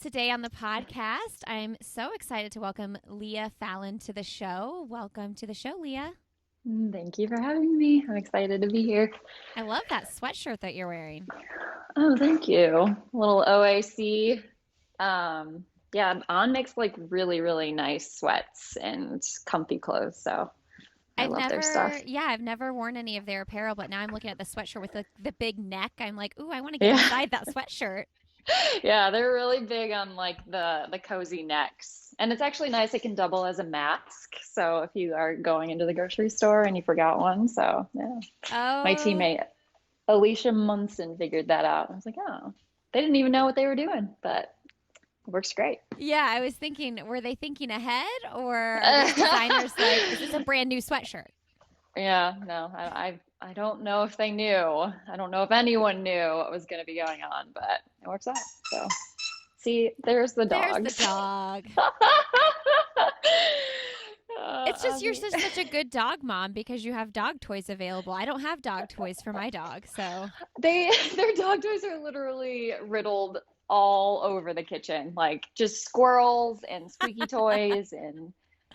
today on the podcast. I'm so excited to welcome Leah Falland to the show. Welcome to the show, Leah. Thank you for having me. I'm excited to be here. I love that sweatshirt that you're wearing. Oh, thank you. A little OAC. Yeah, On makes like really, really nice sweats and comfy clothes. So I love their stuff. I've never worn any of their apparel, but now I'm looking at the sweatshirt with the big neck. I'm like, ooh, I want to get Yeah. inside that sweatshirt. Yeah, they're really big on like the cozy necks. And it's actually nice. It can double as a mask. So if you are going into the grocery store and you forgot one. So yeah. My Oh, teammate Alicia Munson figured that out. I was like, oh, they didn't even know what they were doing, but it works great. yeah. I was thinking, were they thinking ahead or are these designers like, is this a brand new sweatshirt? Yeah, no, I don't know if they knew. I don't know if anyone knew what was going to be going on, but it works out. So, see, there's the There's the dogs. dog. It's just you're Ozzy. such a good dog mom because you have dog toys available. I don't have dog toys for my dog, so Their dog toys are literally riddled all over the kitchen, like just squirrels and squeaky toys, and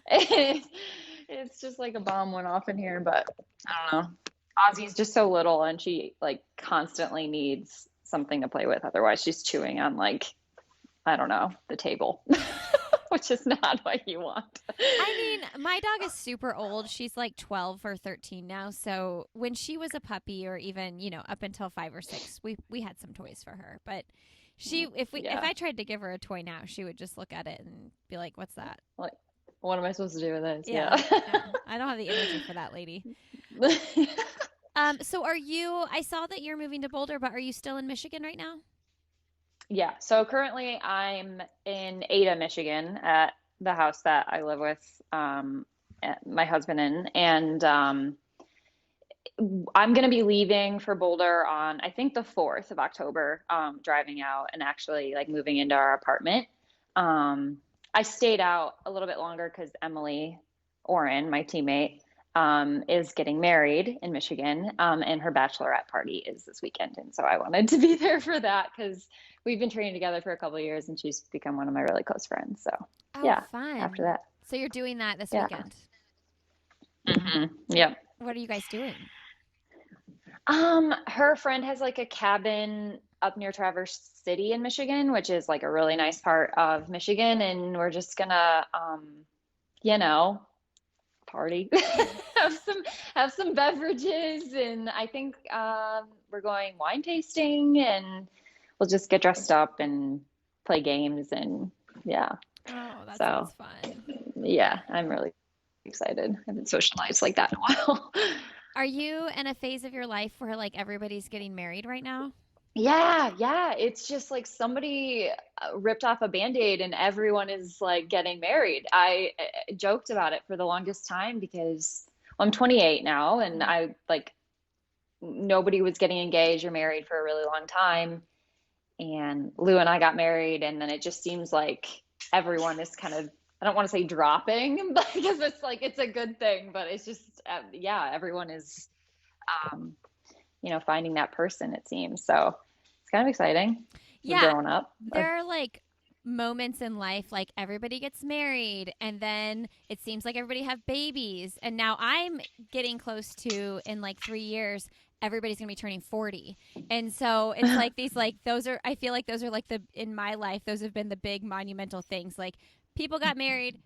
it's just like a bomb went off in here. But I don't know. Ozzy's just so little, and she like constantly needs something to play with. Otherwise, she's chewing on like I don't know the table, which is not what you want. I mean, my dog is super old. She's like 12 or 13 now. So when she was a puppy or even, up until 5 or 6, we had some toys for her. But if Yeah, I tried to give her a toy now, she would just look at it and be like, "What's that?" like what am I supposed to do with this? Yeah. Yeah. Yeah. I don't have the energy for that lady. So I saw that you're moving to Boulder, but are you still in Michigan right now? Yeah, so currently I'm in Ada, Michigan, at the house that I live with my husband in, and I'm going to be leaving for Boulder on I think the 4th of October, driving out and actually like moving into our apartment. Um, I stayed out a little bit longer because Emily Oren, my teammate, is getting married in Michigan, and her bachelorette party is this weekend, and so I wanted to be there for that because we've been training together for a couple of years, and she's become one of my really close friends. So Oh, yeah, after fun. that, So you're doing that this yeah, weekend. yep. What are you guys doing? Her friend has like a cabin up near Traverse City in Michigan, which is like a really nice part of Michigan, and we're just gonna, you know, party, have some have some beverages, and I think we're going wine tasting, and we'll just get dressed up and play games, and yeah. Oh, that So sounds fun. yeah, I'm really excited. I haven't socialized like that in a while. Are you in a phase of your life where like everybody's getting married right now? Yeah, yeah. It's just like somebody ripped off a band-aid and everyone is like getting married. I joked about it for the longest time because well, I'm 28 now and Mhm. I like nobody was getting engaged or married for a really long time. And Lou and I got married, and then it just seems like everyone is kind of, I don't want to say dropping, but because it's like it's a good thing, but it's just, yeah, everyone is, um, finding that person, it seems. So it's kind of exciting. We're Yeah, growing up. there are like moments in life like everybody gets married and then it seems like everybody have babies and now I'm getting close to in like 3 years everybody's going to be turning 40. And so it's like these like those are I feel like those are like the in my life those have been the big monumental things like people got married,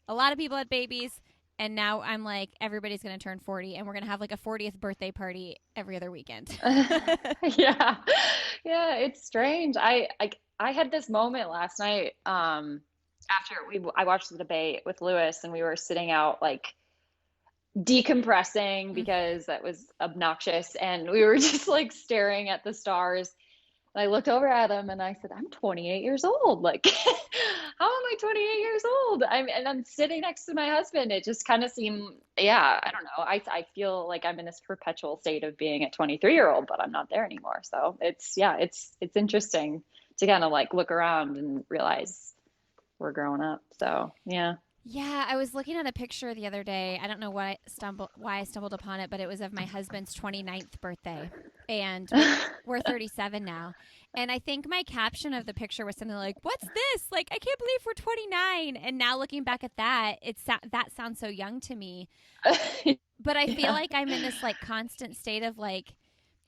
a lot of people had babies, and now I'm like everybody's going to turn 40 and we're going to have like a 40th birthday party every other weekend. Yeah. Yeah, it's strange. I had this moment last night after I watched the debate with Lewis and we were sitting out like decompressing because that was obnoxious and we were just like staring at the stars. And I looked over at him and I said, I'm 28 years old. Like, how am I 28 years old? And I'm sitting next to my husband. It just kind of seemed, yeah, I don't know. I feel like I'm in this perpetual state of being a 23-year-old, but I'm not there anymore. So yeah, it's interesting to kind of like look around and realize we're growing up. So yeah. Yeah, I was looking at a picture the other day. I don't know why I stumbled upon it, but it was of my husband's 29th birthday. and we're 37 now. And I think my caption of the picture was something like, "What's this? Like, I can't believe we're 29." And now looking back at that, that sounds so young to me. But I feel Yeah. like I'm in this like constant state of like,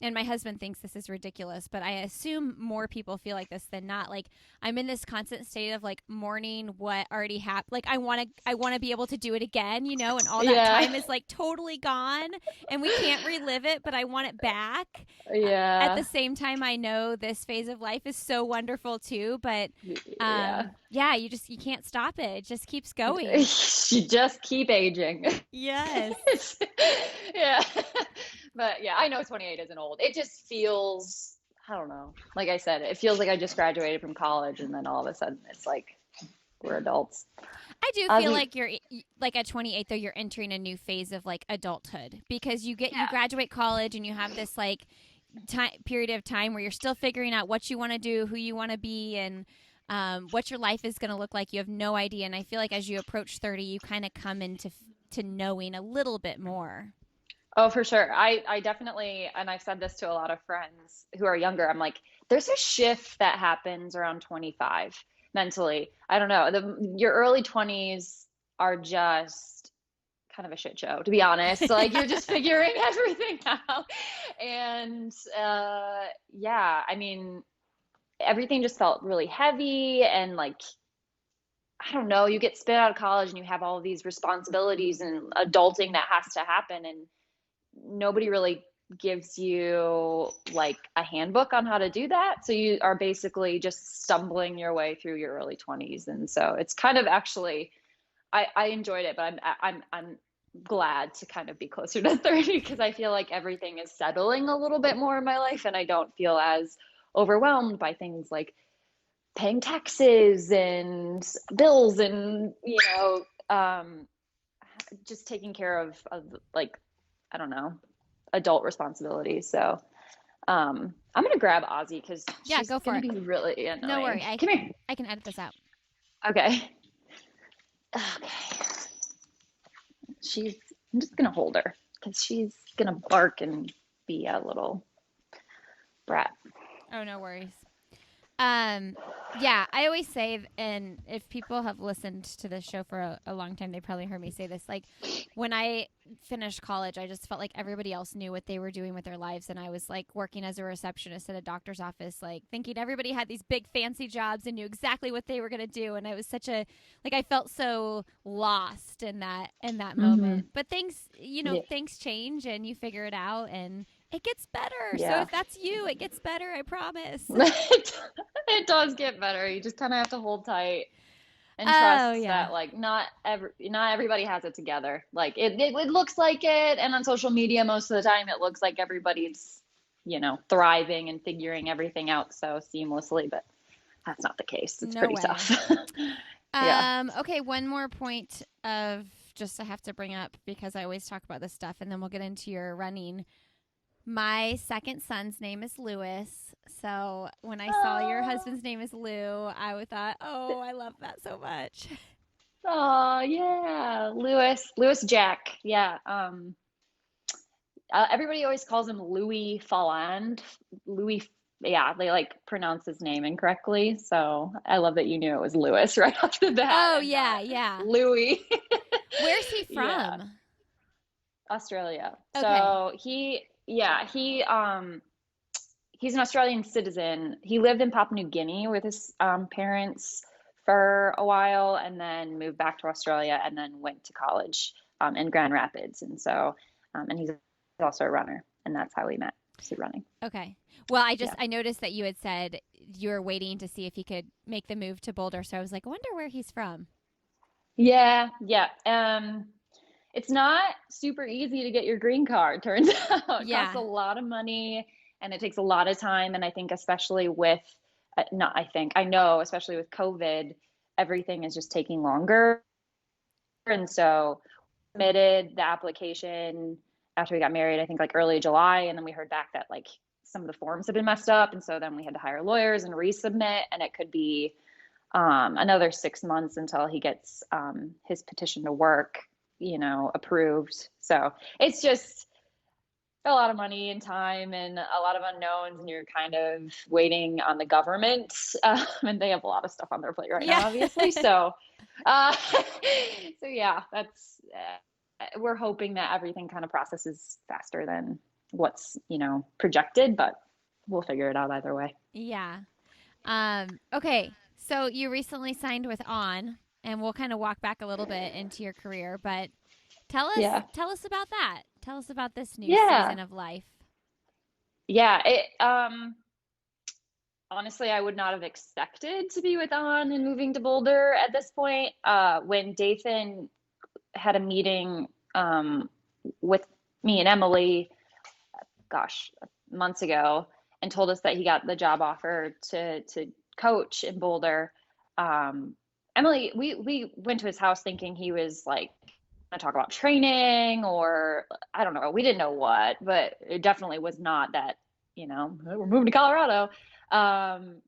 and my husband thinks this is ridiculous, but I assume more people feel like this than not. Like, I'm in this constant state of like mourning what already happened. Like, I want to be able to do it again, you know, and all that Yeah. time is like totally gone and we can't relive it, but I want it back. At the Yeah. same time, I know this phase of life is so wonderful too, but Yeah. yeah, you can't stop it. It just keeps going. You just keep aging. Yes. Yeah. But yeah, I know 28 isn't old. It just feels, I don't know. Like I said, it feels like I just graduated from college and then all of a sudden it's like we're adults. I do feel Ozzy, like you're like at 28 though you're entering a new phase of like adulthood because you yeah. graduate college and you have this like time period of time where you're still figuring out what you want to do, who you want to be, and what your life is going to look like. You have no idea, and I feel like as you approach 30, you kind of come into to knowing a little bit more. Oh, for sure. I definitely, and I've said this to a lot of friends who are younger. I'm like, there's a shift that happens around 25 mentally. I don't know. Your early 20s are just kind of a shit show, to be honest. Like you're just figuring everything out. And yeah, I mean, everything just felt really heavy and like, I don't know, you get spit out of college and you have all of these responsibilities and adulting that has to happen. And nobody really gives you like a handbook on how to do that. So you are basically just stumbling your way through your early 20s. And so it's kind of actually I enjoyed it, but I'm glad to kind of be closer to 30 because I feel like everything is settling a little bit more in my life and I don't feel as overwhelmed by things like paying taxes and bills and just taking care of like I don't know adult responsibilities. So I'm gonna grab Ozzy because Yeah, she's go for gonna it. be really No annoying. worry, Come here. I can edit this out. Okay. Okay. She's. I'm just gonna hold her because she's gonna bark and be a little brat. Oh, no worries. Yeah, I always say, and if people have listened to this show for a long time, they probably heard me say this. Like, when I finished college, I just felt like everybody else knew what they were doing with their lives, and I was like working as a receptionist at a doctor's office, like thinking everybody had these big fancy jobs and knew exactly what they were gonna do, and I was such a like I felt so lost in that Mm-hmm. moment. But things, Yeah. things change, and you figure it out, and it gets better. So Yeah. if that's you, it gets better. I promise. It does get better. You just kind of have to hold tight and Oh trust yeah. that like not everybody has it together. Like it looks like it, and on social media most of the time it looks like everybody's thriving and figuring everything out so seamlessly, but that's not the case. It's No pretty way. tough. Yeah. Okay, one more point of just I have to bring up because I always talk about this stuff and then we'll get into your running. My second son's name is Lewis. So when I saw your Oh, husband's name is Lou, I thought, oh, I love that so much. oh yeah, Lewis Jack. Yeah. Everybody always calls him Louis Falland. Louis, yeah, they like pronounce his name incorrectly. So I love that you knew it was Lewis right off the bat Oh, and yeah, not yeah. Louis. Where's he Yeah, from? Australia. Okay. So he's an Australian citizen. He lived in Papua New Guinea with his parents for a while, and then moved back to Australia, and then went to college in Grand Rapids. And so, and he's also a runner, and that's how we met through running. Okay. Well, Yeah, I noticed that you had said you were waiting to see if he could make the move to Boulder. So I was like, I wonder where he's from. yeah, yeah. It's not super easy to get your green card, turns out. It costs Yeah. a lot of money and it takes a lot of time. And I think, especially with, not I think, I know, especially with COVID, everything is just taking longer. And so, submitted the application after we got married, I think like early July. And then we heard back that like some of the forms had been messed up. And so then we had to hire lawyers and resubmit. And it could be another 6 months until he gets his petition to work, approved. So it's just a lot of money and time and a lot of unknowns, and you're kind of waiting on the government. And they have a lot of stuff on their plate right now, Yeah. obviously. So, uh, so yeah, that's, we're hoping that everything kind of processes faster than what's, projected, but we'll figure it out either way. Yeah. Okay. So you recently signed with On, and we'll kind of walk back a little bit into your career, but tell us Yeah. tell us about that. Tell us about this new Yeah. season of life. Yeah. Honestly, I would not have expected to be with On and moving to Boulder at this point. When Dathan had a meeting with me and Emily, gosh, months ago, and told us that he got the job offer to coach in Boulder. Emily, we went to his house thinking he was like going to talk about training, or I don't know. We didn't know what, but it definitely was not that, we're moving to Colorado. Um,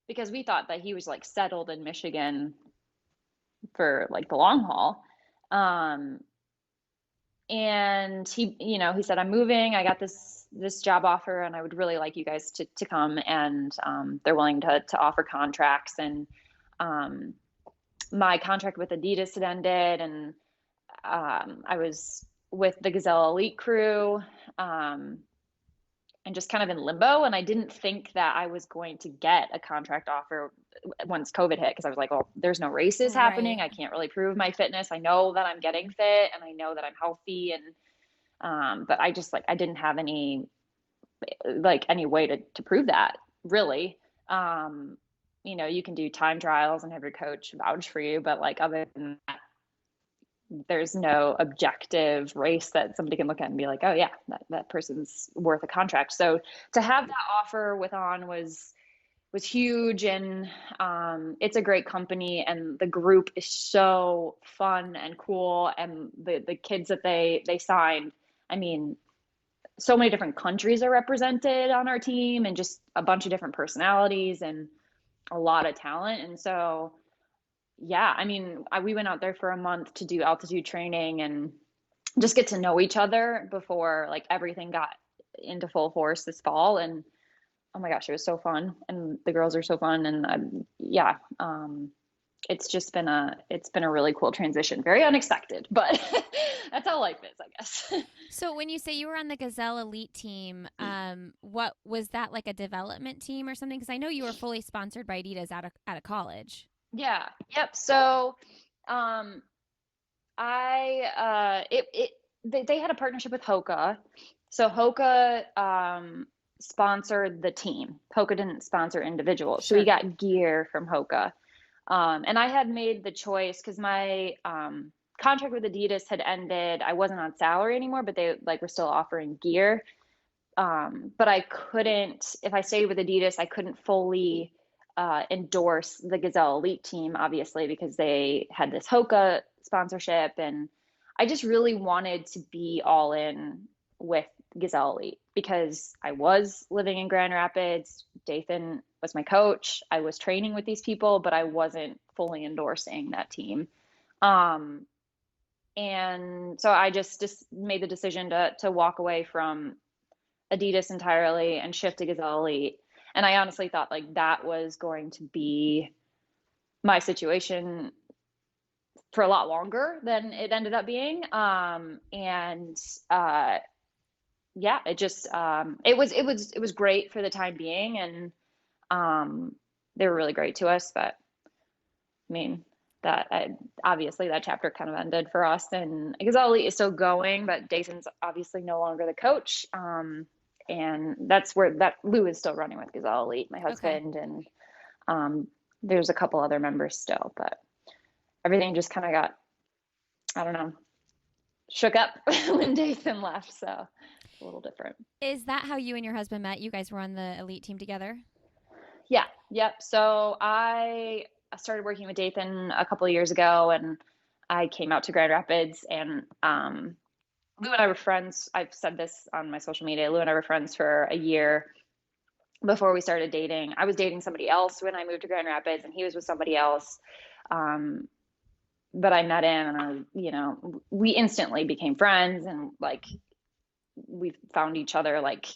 because we thought that he was like settled in Michigan for like the long haul. Um, and he said, I'm moving. I got this job offer, and I would really like you guys to come. And they're willing to offer contracts. And um, my contract with Adidas had ended, and I was with the Gazelle Elite crew. And just kind of in limbo. And I didn't think that I was going to get a contract offer once COVID hit, because I was like, well, there's no races happening. Right. I can't really prove my fitness. I know that I'm getting fit and I know that I'm healthy. And but I just, like, I didn't have any way to prove that, really. Um, you can do time trials and have your coach vouch for you, but like, other than that, there's no objective race that somebody can look at and be like, oh yeah, that person's worth a contract. So to have that offer with On was huge. And it's a great company, and the group is so fun and cool. And the kids that they signed, I mean, so many different countries are represented on our team, and just a bunch of different personalities and a lot of talent. And so yeah, I mean, we went out there for a month to do altitude training and just get to know each other before like everything got into full force this fall. And oh my gosh, it was so fun, and the girls are so fun. And yeah, it's been a really cool transition, very unexpected, but that's how life is, I guess. So when you say you were on the Gazelle Elite team, what was that, like a development team or something? Because I know you were fully sponsored by Adidas out of college. Yeah, yep. So um I they had a partnership with Hoka. So Hoka sponsored the team. Hoka didn't sponsor individuals. So we Sure. got gear from Hoka. And I had made the choice because my contract with Adidas had ended. I wasn't on salary anymore, but they like were still offering gear. But I couldn't, if I stayed with Adidas, I couldn't fully endorse the Gazelle Elite team, obviously, because they had this Hoka sponsorship. And I just really wanted to be all in with Gazelle Elite because I was living in Grand Rapids. Dathan was my coach. I was training with these people, but I wasn't fully endorsing that team. Um, and so I just made the decision to walk away from Adidas entirely and shift to Gazelle Elite. And I honestly thought like that was going to be my situation for a lot longer than it ended up being. And yeah, it was great for the time being, and they were really great to us. But I mean, obviously that chapter kind of ended for us, and Gazelle Elite is still going, but Dathan's obviously no longer the coach. And that's where that Lou is still running with Gazelle Elite, my Okay. husband, and um, there's a couple other members still, but everything just kind of got, I don't know, shook up when Dathan left, so it's a little different. Is that how you and your husband met? You guys were on the Elite team together? Yeah, yep. So I started working with Dathan a couple of years ago, and I came out to Grand Rapids, and Lou and I were friends. I've said this on my social media. Lou and I were friends for a year before we started dating. I was dating somebody else when I moved to Grand Rapids, and he was with somebody else. Um, but I met him, and we instantly became friends, and like we found each other like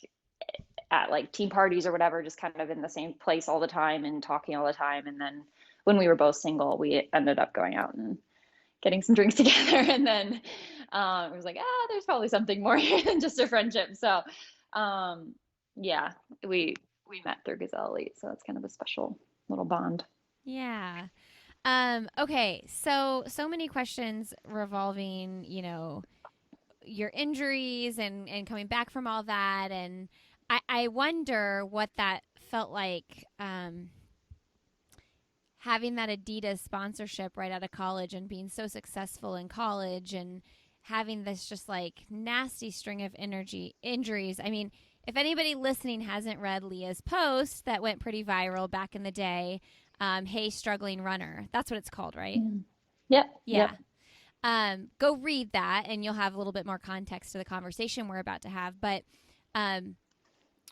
at like team parties or whatever, just kind of in the same place all the time and talking all the time. And then when we were both single, we ended up going out and getting some drinks together. And then it was like, there's probably something more here than just a friendship. So yeah, we met through Gazelle Elite. So that's kind of a special little bond. Yeah. Okay. So many questions revolving, your injuries and coming back from all that. And I wonder what that felt like, having that Adidas sponsorship right out of college and being so successful in college and having this just like nasty string of injuries. I mean, if anybody listening hasn't read Leah's post that went pretty viral back in the day, Hey Struggling Runner, that's what it's called, right? Yep. Yeah. Yep. Go read that and you'll have a little bit more context to the conversation we're about to have. But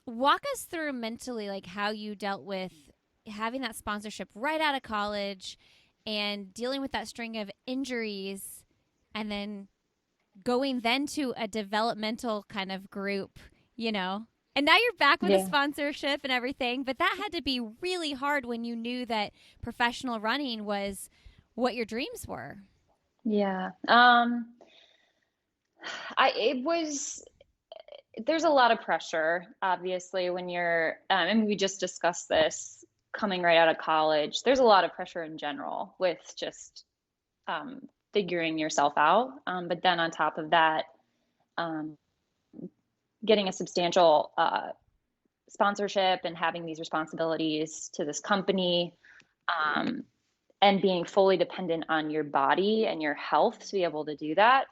walk us through mentally like how you dealt with having that sponsorship right out of college and dealing with that string of injuries and then going then to a developmental kind of group, and now you're back with a Yeah. sponsorship and everything. But that had to be really hard when you knew that professional running was what your dreams were. Yeah. It was, there's a lot of pressure, obviously, when you're, and we just discussed this coming right out of college. There's a lot of pressure in general with just figuring yourself out. But then on top of that, um, getting a substantial sponsorship and having these responsibilities to this company, um, and being fully dependent on your body and your health to be able to do that.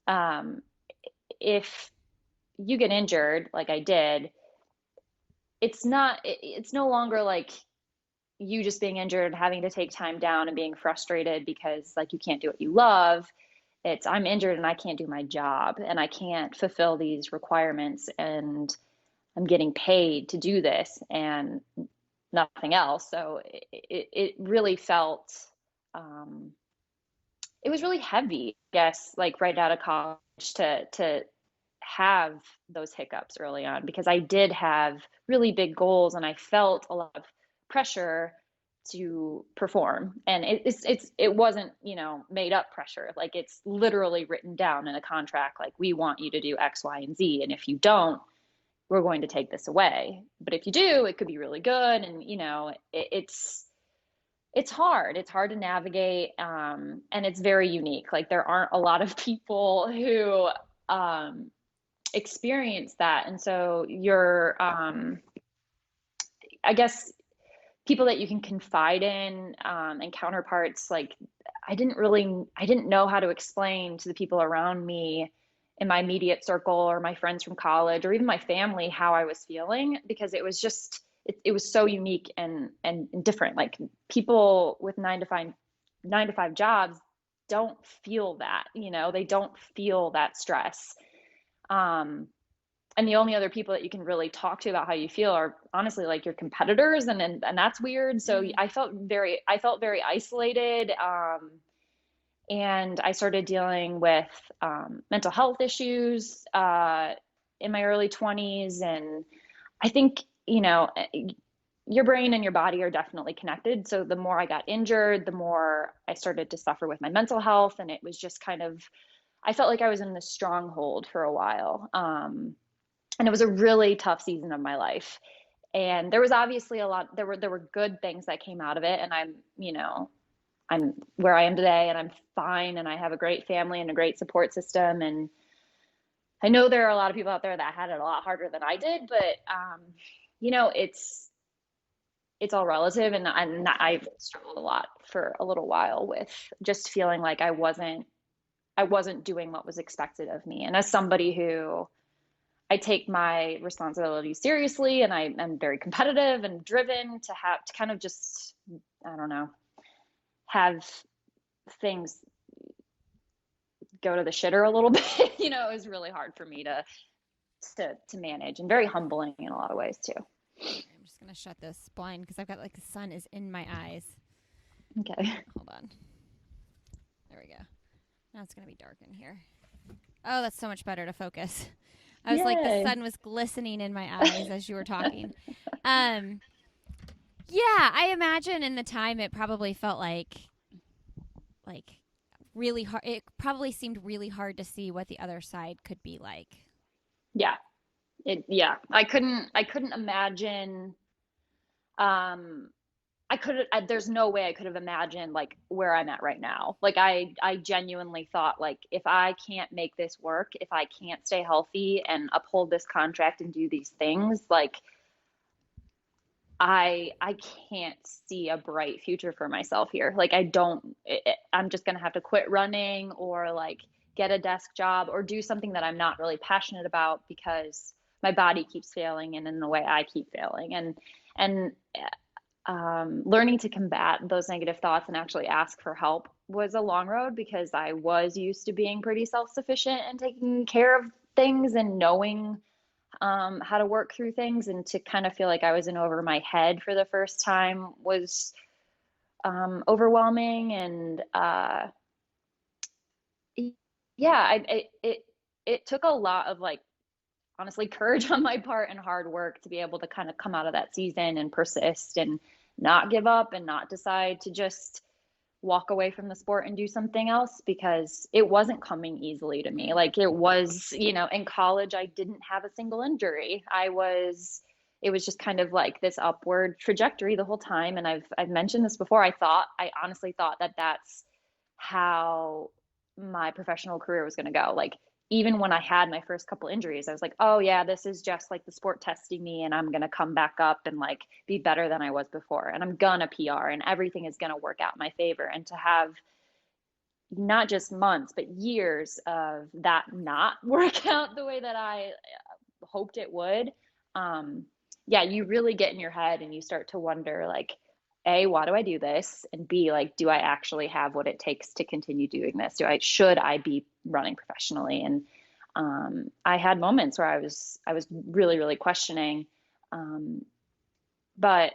Um, if you get injured, like I did, it's no longer like you just being injured and having to take time down and being frustrated because like you can't do what you love. It's I'm injured and I can't do my job and I can't fulfill these requirements and I'm getting paid to do this and nothing else. So it really felt, um, it was really heavy, I guess, like right out of college to have those hiccups early on because I did have really big goals and I felt a lot of pressure to perform. And it wasn't, made up pressure. Like it's literally written down in a contract, like we want you to do X, Y, and Z. And if you don't, we're going to take this away. But if you do, it could be really good. And, it's hard. It's hard to navigate. And it's very unique. Like there aren't a lot of people who experience that. And so I guess, people that you can confide in, and counterparts, like I didn't know how to explain to the people around me in my immediate circle or my friends from college or even my family how I was feeling because it was just it was so unique and different. Like people with 9 to 5 jobs don't feel that, they don't feel that stress. And the only other people that you can really talk to about how you feel are honestly like your competitors, and that's weird. So I felt very isolated, and I started dealing with mental health issues in my early 20s, and I think your brain and your body are definitely connected. So the more I got injured, the more I started to suffer with my mental health, and it was just kind of I felt like I was in this stronghold for a while. And it was a really tough season of my life. And there was obviously there were good things that came out of it. And I'm where I am today and I'm fine. And I have a great family and a great support system. And I know there are a lot of people out there that had it a lot harder than I did, but, it's all relative. And I've struggled a lot for a little while with just feeling like I wasn't doing what was expected of me. And as somebody who I take my responsibilities seriously and I'm very competitive and driven to kind of just, I don't know, have things go to the shitter a little bit. It was really hard for me to manage and very humbling in a lot of ways too. I'm just going to shut this blind because I've got like the sun is in my eyes. Okay. Hold on. There we go. Now it's going to be dark in here. Oh, that's so much better to focus. I was like, the Yay. sun was glistening in my eyes as you were talking. Um, yeah, I imagine in the time it probably felt like really hard. It probably seemed really hard to see what the other side could be like. Yeah. Yeah. I couldn't imagine um there's no way I could have imagined like where I'm at right now. Like I genuinely thought like if I can't make this work, if I can't stay healthy and uphold this contract and do these things, like I can't see a bright future for myself here. Like I don't I'm just going to have to quit running or like get a desk job or do something that I'm not really passionate about because my body keeps failing and in the way I keep failing. And learning to combat those negative thoughts and actually ask for help was a long road because I was used to being pretty self-sufficient and taking care of things and knowing how to work through things, and to kind of feel like I was in over my head for the first time was overwhelming. And yeah, it took a lot of like honestly courage on my part and hard work to be able to kind of come out of that season and persist and not give up and not decide to just walk away from the sport and do something else because it wasn't coming easily to me. Mm. Like it was, in college, I didn't have a single injury. It was just kind of like this upward trajectory the whole time. And I've mentioned this before. I honestly thought that that's how my professional career was going to go. Like even when I had my first couple injuries, I was like, oh yeah, this is just like the sport testing me and I'm going to come back up and like be better than I was before. And I'm going to PR and everything is going to work out in my favor. And to have not just months, but years of that not work out the way that I hoped it would, yeah, you really get in your head and you start to wonder like, A, why do I do this? And B, like, do I actually have what it takes to continue doing this? Should I be running professionally? And I had moments where I was really, really questioning, um, but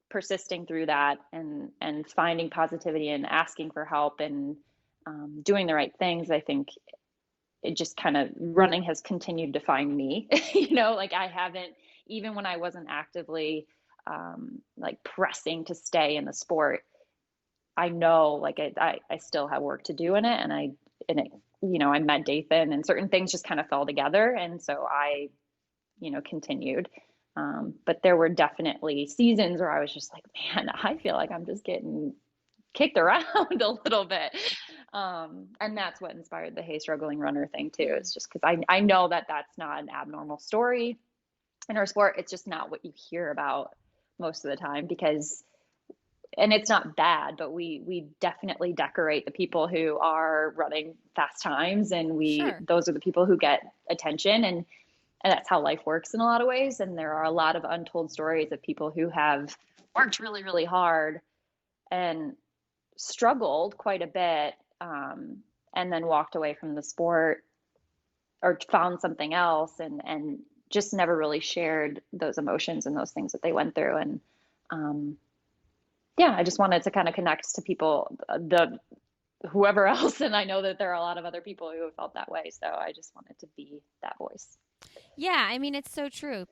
persisting through that and finding positivity and asking for help and doing the right things. I think it just kind of running has continued to find me. Like I haven't, even when I wasn't actively like pressing to stay in the sport, I know like I still have work to do in it. And it, I met Dathan and certain things just kind of fell together. And so I, continued. But there were definitely seasons where I was just like, man, I feel like I'm just getting kicked around a little bit. And that's what inspired the Hey Struggling Runner thing too. Mm. It's just because I know that that's not an abnormal story in our sport. It's just not what you hear about most of the time because, and it's not bad, but we definitely decorate the people who are running fast times, and Sure. those are the people who get attention, and that's how life works in a lot of ways. And there are a lot of untold stories of people who have worked really, really hard and struggled quite a bit, and then walked away from the sport or found something else and just never really shared those emotions and those things that they went through. And um, yeah, I just wanted to kind of connect to people, the whoever else. And I know that there are a lot of other people who have felt that way. So I just wanted to be that voice. Yeah, I mean it's so true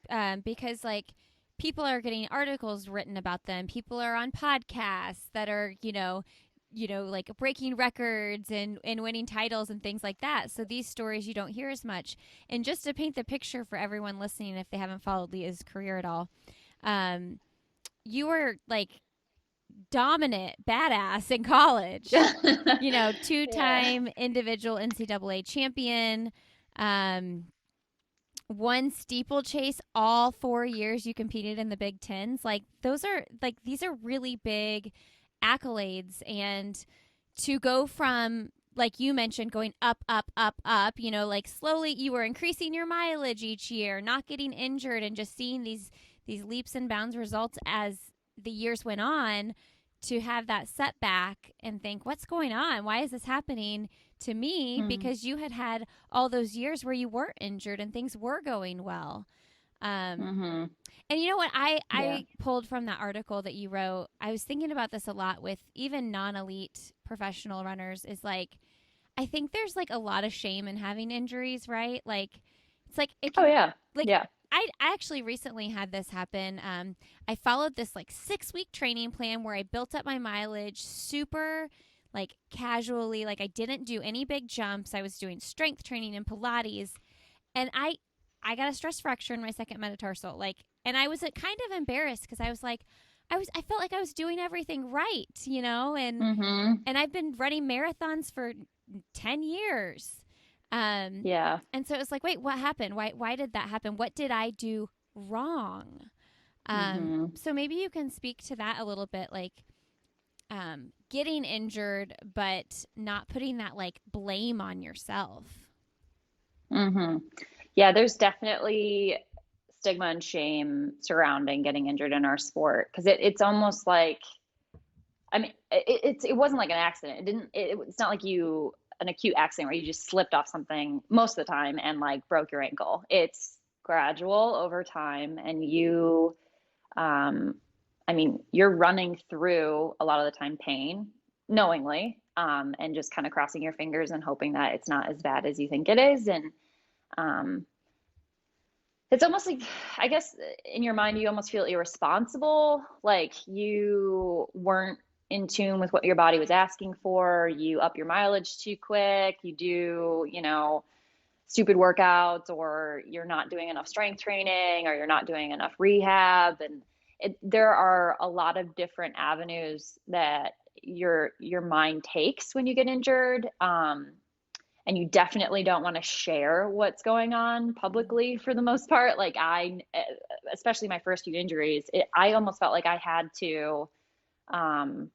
because like people are getting articles written about them. People are on podcasts that are like breaking records and winning titles and things like that. So these stories you don't hear as much. And just to paint the picture for everyone listening, if they haven't followed Leah's career at all, um, you were like dominant badass in college. Yeah. Two-time individual NCAA champion. Um, One Steeple Chase all 4 years you competed in the Big Tens. Like those are like these are really big accolades, and to go from like you mentioned going up up up up, like slowly you were increasing your mileage each year, not getting injured, and just seeing these leaps and bounds results as the years went on, to have that setback and think, what's going on? Why is this happening to me? Mm, Because you had all those years where you weren't injured and things were going well. Um, mm-hmm. and you know what? I, Yeah. I pulled from that article that you wrote. I was thinking about this a lot with even non elite professional runners, is like, I think there's like a lot of shame in having injuries, right? Like, It's like it Oh can yeah. like Yeah. I actually recently had this happen. I followed this like 6 week training plan where I built up my mileage super like casually. Like I didn't do any big jumps. I was doing strength training and Pilates, and I got a stress fracture in my second metatarsal. Like, and I was kind of embarrassed because I was like, I felt like I was doing everything right, you know, Mm-hmm. and I've been running marathons for 10 years. Um, Yeah. and so it was like, wait, what happened? Why did that happen? What did I do wrong? Mm-hmm. So maybe you can speak to that a little bit, like getting injured, but not putting that like blame on yourself. Mm-hmm. Yeah, there's definitely stigma and shame surrounding getting injured in our sport because it's almost like, I mean, it wasn't like an accident. It didn't. It's not like you an acute accident where you just slipped off something most of the time and like broke your ankle. It's gradual over time, and um, I mean, you're running through a lot of the time pain knowingly, and just kind of crossing your fingers and hoping that it's not as bad as you think it is. And um, it's almost like, I guess, in your mind, you almost feel irresponsible, like you weren't in tune with what your body was asking for. You up your mileage too quick. You do, stupid workouts, or you're not doing enough strength training, or you're not doing enough rehab. And there are a lot of different avenues that your mind takes when you get injured. And you definitely don't want to share what's going on publicly for the most part. Like especially my first few injuries, I almost felt like I had to, um,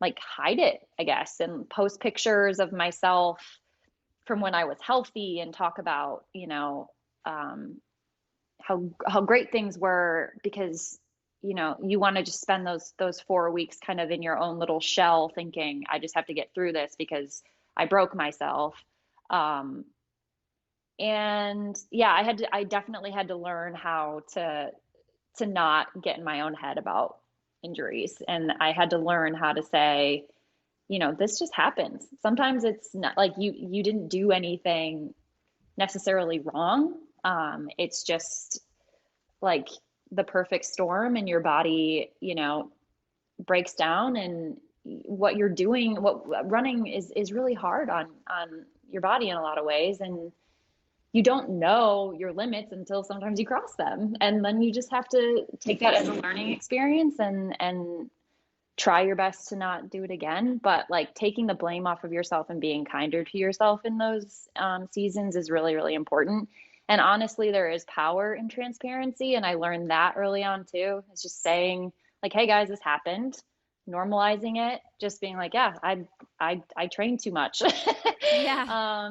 like hide it, I guess, and post pictures of myself from when I was healthy and talk about, um, how great things were, because you want to just spend those 4 weeks kind of in your own little shell thinking I just have to get through this because I broke myself. um, and yeah, I definitely had to learn how to not get in my own head about injuries, and I had to learn how to say, this just happens. Sometimes it's not like you didn't do anything necessarily wrong. It's just like the perfect storm, and your body, breaks down. And what you're doing, what running is really hard on your body in a lot of ways. And you don't know your limits until sometimes you cross them. And then you just have to take that as a learning experience and try your best to not do it again. But like taking the blame off of yourself and being kinder to yourself in those seasons is really, really important. And honestly, there is power in transparency. And I learned that early on too. It's just saying, like, hey guys, this happened, normalizing it, just being like, yeah, I trained too much. Yeah.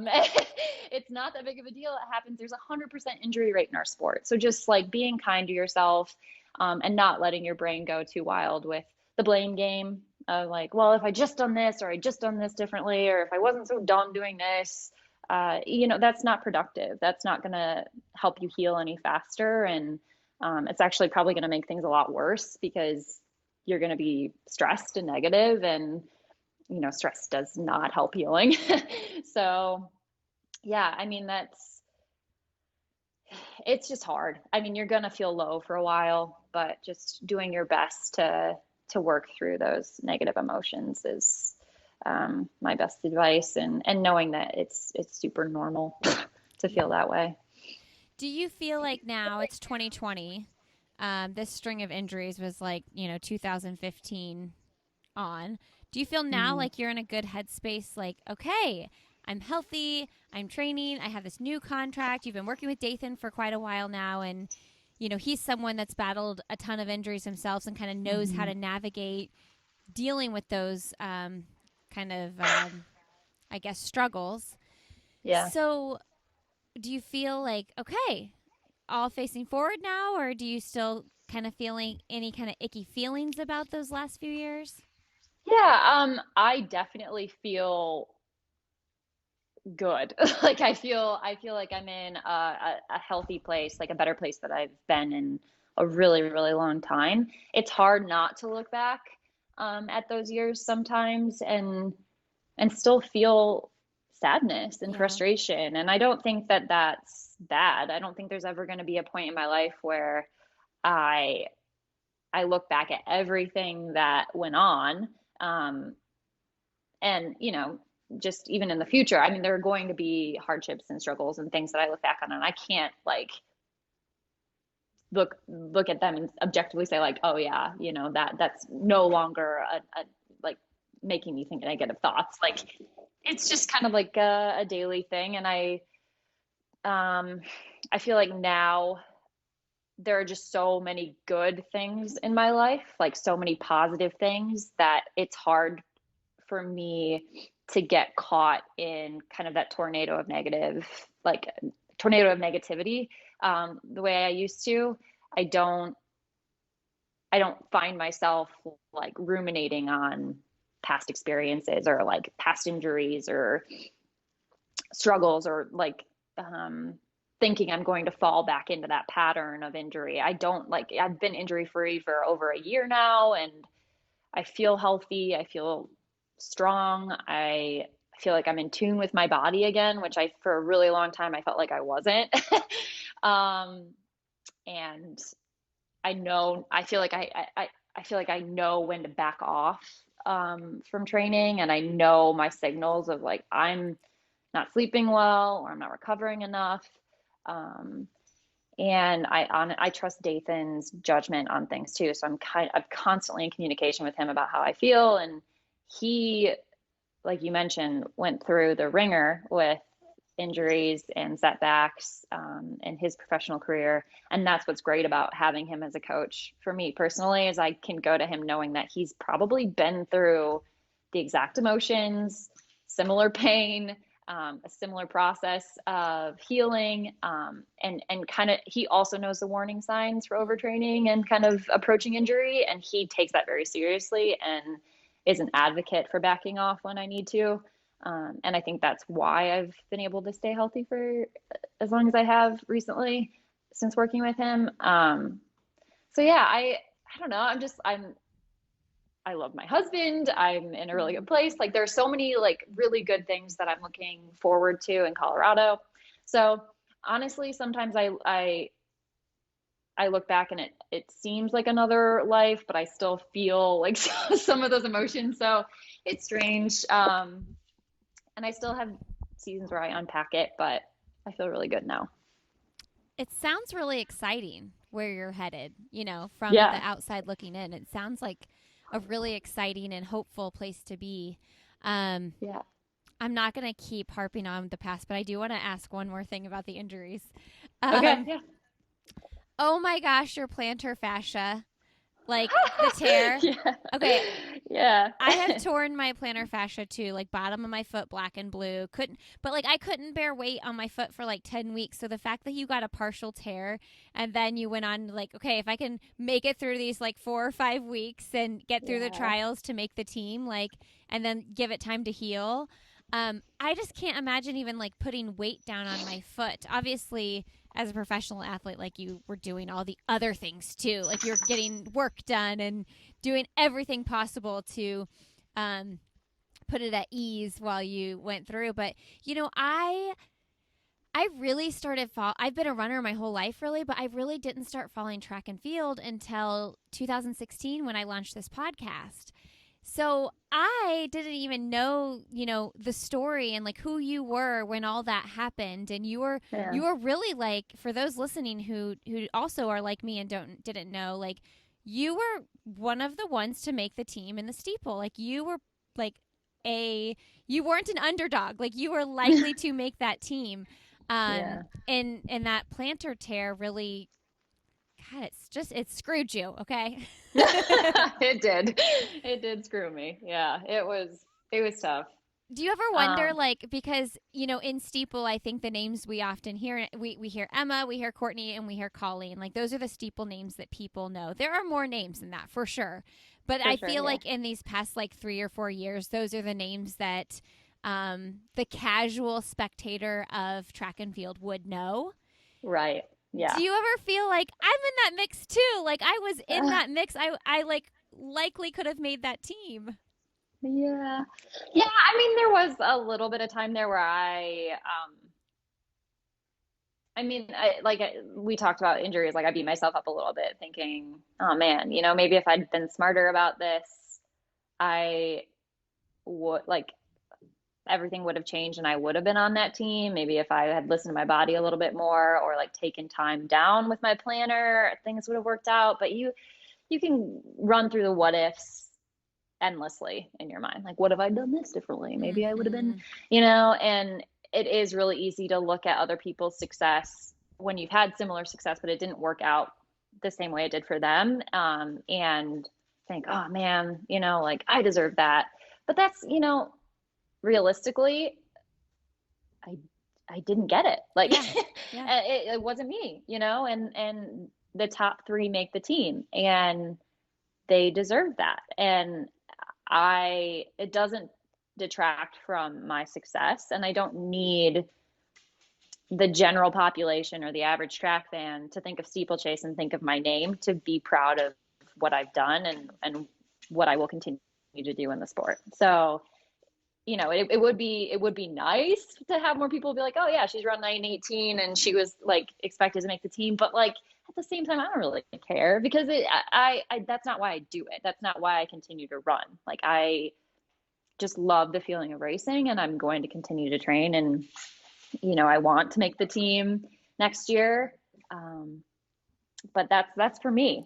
It's not that big of a deal. It happens. There's 100% injury rate in our sport. So just like being kind to yourself, and not letting your brain go too wild with the blame game of like, well, if I just done this, or I just done this differently, or if I wasn't so dumb doing this, that's not productive. That's not going to help you heal any faster. And it's actually probably going to make things a lot worse because you're going to be stressed and negative, and stress does not help healing. So yeah, I mean, it's just hard. I mean, you're going to feel low for a while, but just doing your best to work through those negative emotions is my best advice, and knowing that it's super normal to feel Yeah. that way. Do you feel like now it's 2020? This string of injuries was like, 2015 on. Do you feel now Mm-hmm. like you're in a good headspace? Like, okay, I'm healthy, I'm training, I have this new contract. You've been working with Dathan for quite a while now, and he's someone that's battled a ton of injuries himself and kind of knows how Mm-hmm. to navigate dealing with those kind of, I guess, struggles. Yeah. So, do you feel like okay, all facing forward now, or do you still kind of feeling any kind of icky feelings about those last few years? Yeah, I definitely feel good. Like I feel like I'm in a healthy place, like a better place that I've been in a really, really long time. It's hard not to look back at those years sometimes and still feel sadness and Yeah. frustration. And I don't think that that's bad. I don't think there's ever going to be a point in my life where I I look back at everything that went on, um, and just even in the future. I mean, there are going to be hardships and struggles and things that I look back on, and I can't like look at them and objectively say like, oh yeah, that's no longer a like making me think negative thoughts. Like it's just kind of like a daily thing, and um, I feel like now there are just so many good things in my life, like so many positive things that it's hard for me to get caught in kind of that tornado of negativity, the way I used to. I don't I don't find myself like ruminating on past experiences or like past injuries or struggles or like thinking I'm going to fall back into that pattern of injury. I don't like I've been injury free for over a year now, and I feel healthy. I feel strong. I feel like I'm in tune with my body again, which I for a really long time I felt like I wasn't. um, and I feel like I feel like I know when to back off from training, and I know my signals of like I'm not sleeping well or I'm not recovering enough. Um, and I trust Dathan's judgment on things too. So I'm constantly in communication with him about how I feel, and he, like you mentioned, went through the ringer with injuries and setbacks in his professional career. And that's what's great about having him as a coach for me personally, is I can go to him knowing that he's probably been through the exact emotions, similar pain, a similar process of healing, and kind of he also knows the warning signs for overtraining and kind of approaching injury, and he takes that very seriously and is an advocate for backing off when I need to. And I think that's why I've been able to stay healthy for as long as I have recently since working with him. So yeah, I don't know. I love my husband. I'm in a really good place. Like there's so many like really good things that I'm looking forward to in Colorado. So honestly, sometimes I look back and it seems like another life, but I still feel like some of those emotions. So it's strange. And I still have seasons where I unpack it, but I feel really good now. It sounds really exciting where you're headed, from the Yeah. outside looking in. It sounds like a really exciting and hopeful place to be. Um, Yeah. I'm not going to keep harping on the past, but I do want to ask one more thing about the injuries. Okay. Um, Yeah. oh my gosh, your plantar fascia, like the tear. Yeah. Okay, Yeah. I have torn my plantar fascia too, like bottom of my foot, black and blue. But like I couldn't bear weight on my foot for like 10 weeks. So the fact that you got a partial tear and then you went on like, okay, if I can make it through these like 4 or 5 weeks and get through the Yeah. trials to make the team, like, and then give it time to heal. I just can't imagine even like putting weight down on my foot. Obviously, as a professional athlete, like you were doing all the other things too, like you're getting work done and doing everything possible to um, put it at ease while you went through. But I really started fall. I've been a runner my whole life, really, but I really didn't start following track and field until 2016 when I launched this podcast. So I didn't even know, the story and like who you were when all that happened. And Yeah. you were really like, for those listening who also are like me and didn't know, like you were one of the ones to make the team in the steeple. Like you were like you weren't an underdog. Like you were likely to make that team. Yeah. And that plantar tear really, God, it screwed you. Okay. It did. It did screw me. Yeah. It was tough. Do you ever wonder, Um, like, because, in Steeple, I think the names we often hear, we hear Emma, we hear Courtney, and we hear Colleen. Like, those are the Steeple names that people know. There are more names than that, for sure. But for I sure. feel Yeah. like in these past, like, 3 or 4 years, those are the names that the casual spectator of track and field would know. Right. Do Yeah. you ever feel like I'm in that mix too? Like, I was in that mix. I like, likely could have made that team. Yeah. Yeah, I mean, there was a little bit of time there where I mean, we talked about injuries, like I beat myself up a little bit thinking, oh man, maybe if I'd been smarter about this, I would like everything would have changed and I would have been on that team. Maybe if I had listened to my body a little bit more or like taken time down with my planner, things would have worked out. But you can run through the what ifs endlessly in your mind. Like, what have I done this differently? Maybe I would have been, Mm-hmm. and it is really easy to look at other people's success when you've had similar success, but it didn't work out the same way it did for them. And think, oh man, like I deserve that. But that's, realistically, I I didn't get it. Like Yeah. Yeah. it wasn't me, and the top three make the team and they deserve that. And it doesn't detract from my success, and I don't need the general population or the average track fan to think of steeplechase and think of my name to be proud of what I've done and what I will continue to do in the sport. So, it would be nice to have more people be like, oh yeah, she's run 9:18 and she was like expected to make the team, but like at the same time, I don't really care because that's not why I do it. That's not why I continue to run. Like I just love the feeling of racing, and I'm going to continue to train. And I want to make the team next year. But that's for me,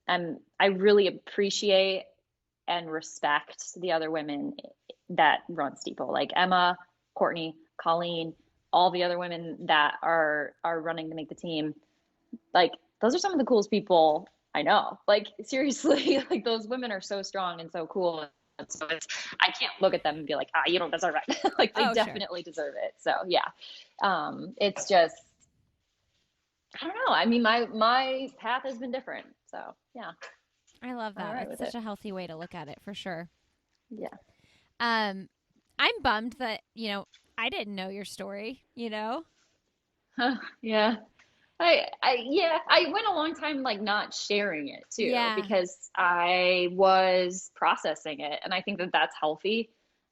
and I really appreciate and respect the other women that run steeple, like Emma, Courtney, Colleen, all the other women that are running to make the team. Like those are some of the coolest people I know. Like seriously, like those women are so strong and so cool. And so I can't look at them and be like, you don't deserve it. Like they Oh, sure. definitely deserve it. So yeah, it's just I don't know. I mean, my path has been different. So yeah, I love all that. right That's with such it. a healthy way to look at it for sure. Yeah. Um, I'm bummed that, I didn't know your story. Yeah. Yeah, I went a long time like not sharing it too Yeah. because I was processing it, and I think that that's healthy.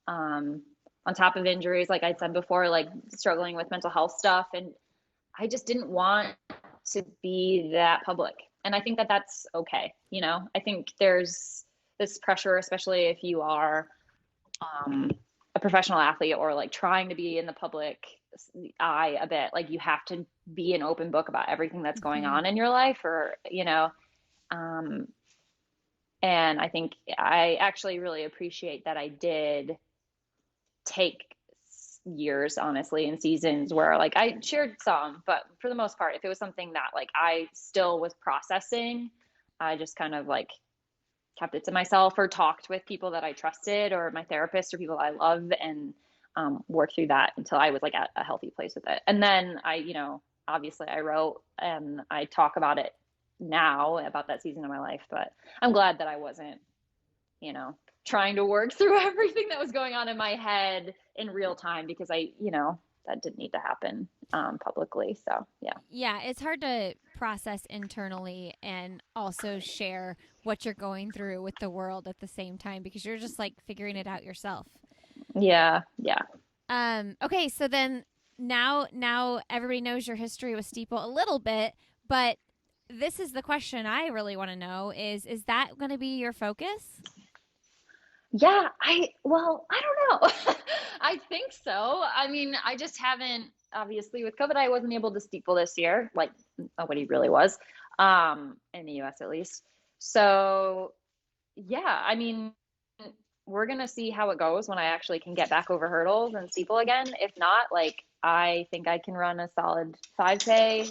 On top of injuries, like I said before, like struggling with mental health stuff, and I just didn't want to be that public. And I think that that's okay. I think there's this pressure, especially if you are um, a professional athlete or like trying to be in the public eye a bit. Like you have to be an open book about everything that's going Hmm. on in your life, um, and I think I actually really appreciate that I did take years, honestly, and seasons where like I shared some, but for the most part, if it was something that like I still was processing, I just kind of like kept it to myself or talked with people that I trusted or my therapist or people I love and worked through that until I was like at a healthy place with it. And then obviously I wrote and I talk about it now about that season of my life, but I'm glad that I wasn't, trying to work through everything that was going on in my head in real time because that didn't need to happen publicly. So yeah. Yeah, it's hard to process internally and also share what you're going through with the world at the same time because you're just like figuring it out yourself. Yeah. Yeah. Okay, so then now everybody knows your history with Steeple a little bit, but this is the question I really want to know is that going to be your focus? Yeah, well, I don't know. I think so. I mean, I just haven't, obviously, with COVID, I wasn't able to steeple this year, like nobody really was, in the US at least. So, yeah, I mean, we're gonna see how it goes when I actually can get back over hurdles and steeple again. If not, like, I think I can run a solid 5K.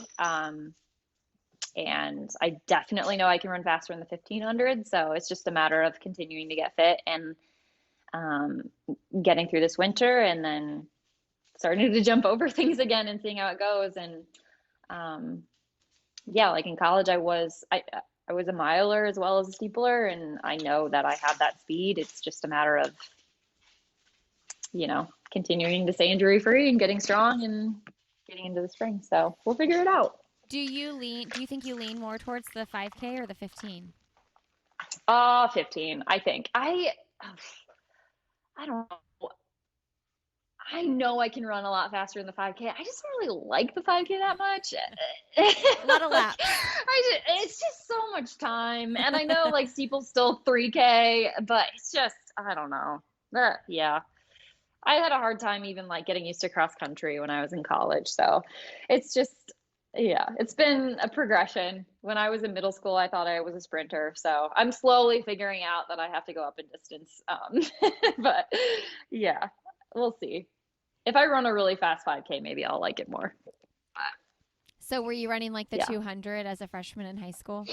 And I definitely know I can run faster in the 1500. So it's just a matter of continuing to get fit and um, getting through this winter and then starting to jump over things again and seeing how it goes. And um, yeah, like in college, I was a miler as well as a steepler, and I know that I have that speed. It's just a matter of continuing to stay injury free and getting strong and getting into the spring. So we'll figure it out. Do you think you lean more towards the 5K or the 15? 15, I think. I don't know. I know I can run a lot faster in the 5K. I just don't really like the 5K that much. A lot of laps. It's just so much time. And I know like Steeple's still 3K, but it's just, I don't know. Yeah. I had a hard time even like getting used to cross country when I was in college. So it's just, yeah, it's been a progression. When I was in middle school, I thought I was a sprinter. So I'm slowly figuring out that I have to go up in distance. But yeah, we'll see. If I run a really fast 5K, maybe I'll like it more. But So were you running like the yeah. 200 as a freshman in high school?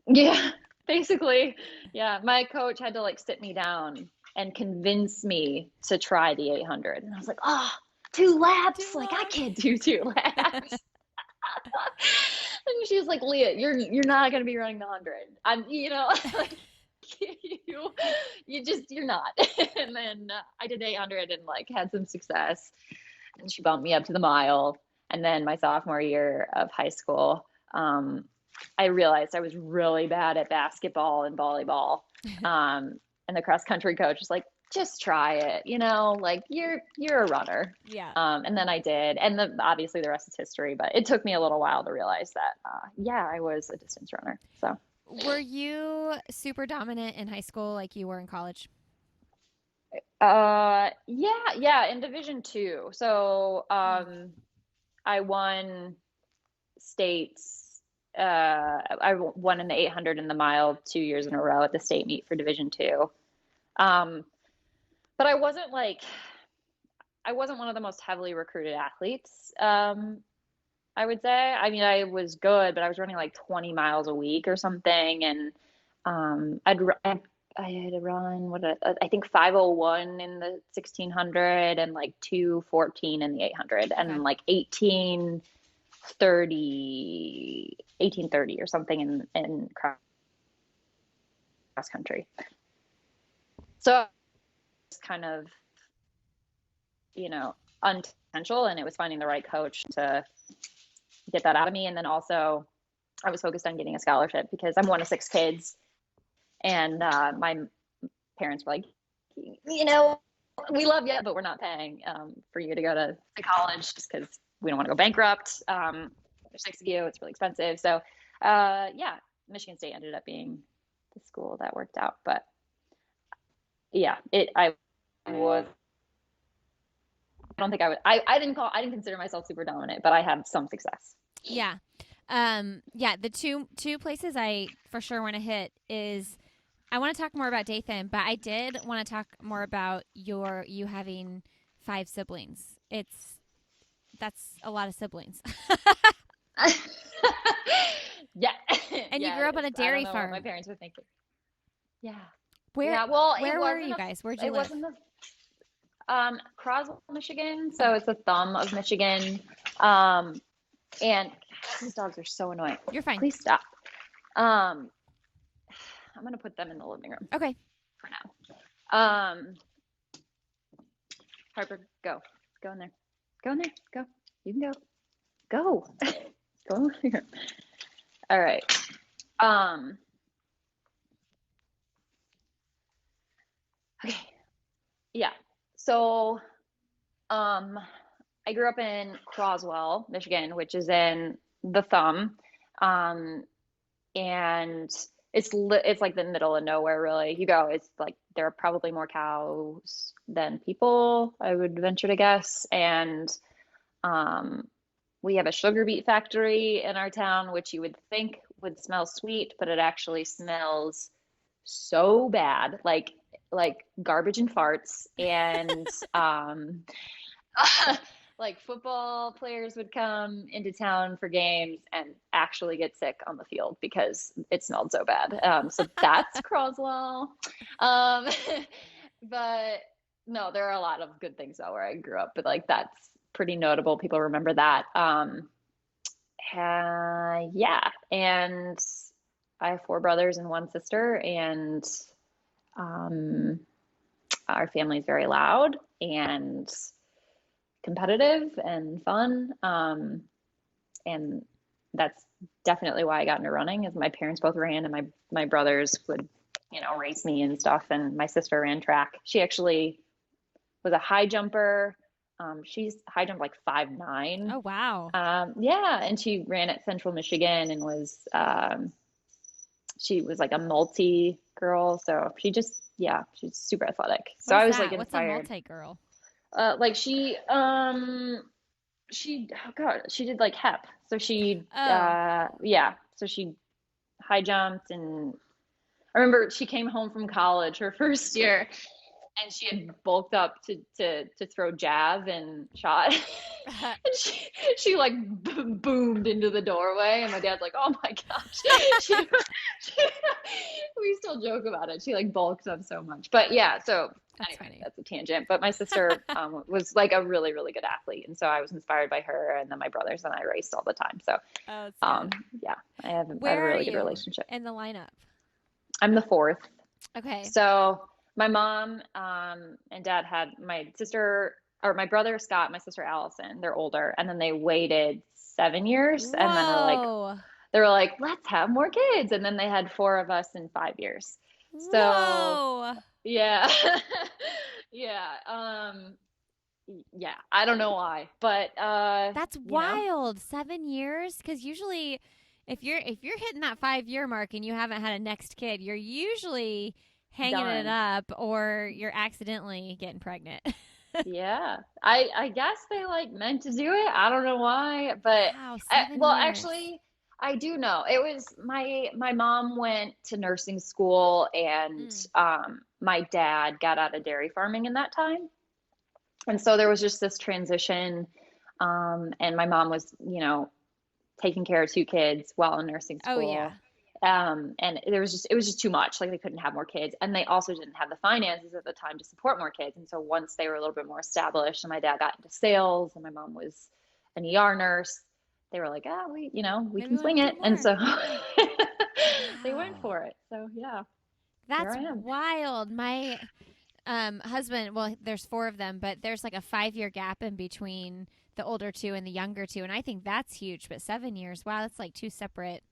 Yeah, basically. Yeah, my coach had to like sit me down and convince me to try the 800. And I was like, oh, 2 laps? Too Like I long. can't do 2 laps. And she was like, Leah, you're not gonna be running the 100. Like you you're not. And then I did 800 and like had some success. And she bumped me up to the mile. And then my sophomore year of high school, I realized I was really bad at basketball and volleyball. And the cross country coach was like, just try it, like you're a runner. Yeah. And then I did. And obviously the rest is history, but it took me a little while to realize that, yeah, I was a distance runner. So, Were you super dominant in high school like you were in college? yeah, in Division 2. So, Mm. I won states. I won in the 800 and the mile 2 years in a row at the state meet for Division 2. But I wasn't one of the most heavily recruited athletes. I would say. I mean, I was good, but I was running like 20 miles a week or something, and I had to run I think 5:01 in the 1600 and like 2:14 in the 800 Okay. and like 18:30 or something in cross country. So it's kind of, unintentional, and it was finding the right coach to get that out of me. And then also I was focused on getting a scholarship because I'm one of 6 kids, and my parents were like, we love you, but we're not paying for you to go to college just because we don't want to go bankrupt. There's 6 of you, it's really expensive. So yeah, Michigan State ended up being the school that worked out. But yeah, I don't think I would. I didn't consider myself super dominant, but I had some success. Yeah. Yeah, the two places I for sure want to hit is I want to talk more about Dathan, but I did want to talk more about you having 5 siblings. That's a lot of siblings. Yeah, And you yeah, grew it up on is. a I don't dairy know what my farm. parents were thinking. Yeah, Where yeah. Well, where were you guys? Where'd you it live? wasn't the Croswell, Michigan. So Okay. it's the thumb of Michigan. Um, and these dogs are so annoying. You're fine. Please stop. Um, I'm gonna put them in the living room Okay. for now. Harper, go. Go in there. Go in there. Go. You can go. Go. Go in the living room. All right. Okay. Yeah. So, I grew up in Croswell, Michigan, which is in the thumb. Um, and it's like the middle of nowhere, really. It's like there are probably more cows than people, I would venture to guess. And um, we have a sugar beet factory in our town, which you would think would smell sweet, but it actually smells so bad, like garbage and farts. And like football players would come into town for games and actually get sick on the field because it smelled so bad. So that's Croswell. Um, but no, there are a lot of good things though where I grew up, but like that's pretty notable. People remember that. Yeah, and I have 4 brothers and 1 sister, and um, our family is very loud and competitive and fun. And that's definitely why I got into running, is my parents both ran, and my brothers would, race me and stuff. And my sister ran track. She actually was a high jumper. She's high jump like 5'9". Oh, wow. Yeah, and she ran at Central Michigan and she was like a multi girl. So she's super athletic. So What is I was like that? What's a inspired. multi-girl? Like oh God, she did like hep. So Oh. so she high jumped, and I remember she came home from college her first year, and she had bulked up to throw jav and shot. And she like boomed into the doorway, and my dad's like, "Oh my gosh!" She, we still joke about it. She like bulked up so much, but yeah. So That's anyway, funny. that's a tangent. But my sister was like a really really good athlete, and so I was inspired by her. And then my brothers and I raced all the time. So Oh, it's good. yeah, I have a Where are really good you relationship. in the lineup? I'm the fourth. Okay. So my mom and dad had my sister, or my brother Scott, my sister Allison. They're older, and then they waited 7 years, and then Whoa. they were like, let's have more kids, and then they had four of us in 5 years. So Whoa. yeah, yeah, yeah. I don't know why, but That's wild. 7 years? Because usually if you're hitting that 5 year mark and you haven't had a next kid, you're usually hanging it done. up or you're accidentally getting pregnant. Yeah, I guess they like meant to do it. I don't know why, but Wow, 7 years. actually, I do know. It was my mom went to nursing school, and Mm. my dad got out of dairy farming in that time, and so there was just this transition. And my mom was, taking care of two kids while in nursing Oh yeah. school. And it was just too much. Like they couldn't have more kids, and they also didn't have the finances at the time to support more kids. And so once they were a little bit more established, and my dad got into sales, and my mom was an ER nurse, they were like, we Maybe can we want swing to it. do And more. so Yeah. they went Wow. for it. So yeah, here That's I am. wild. My husband, well, there's four of them, but there's like a 5 year gap in between the older two and the younger two. And I think that's huge. But 7 years, wow, that's like two separate.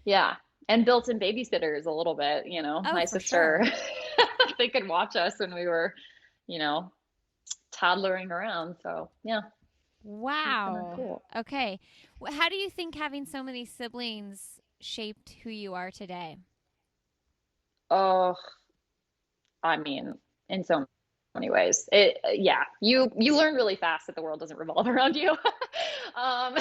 Yeah. And built-in babysitters a little bit, Oh, my for sister, sure. they could watch us when we were, you know, toddlering around. So yeah, it's kind of Wow. cool. Okay. How do you think having so many siblings shaped who you are today? Oh, I mean, in so many ways. Yeah, you learn really fast that the world doesn't revolve around you. um,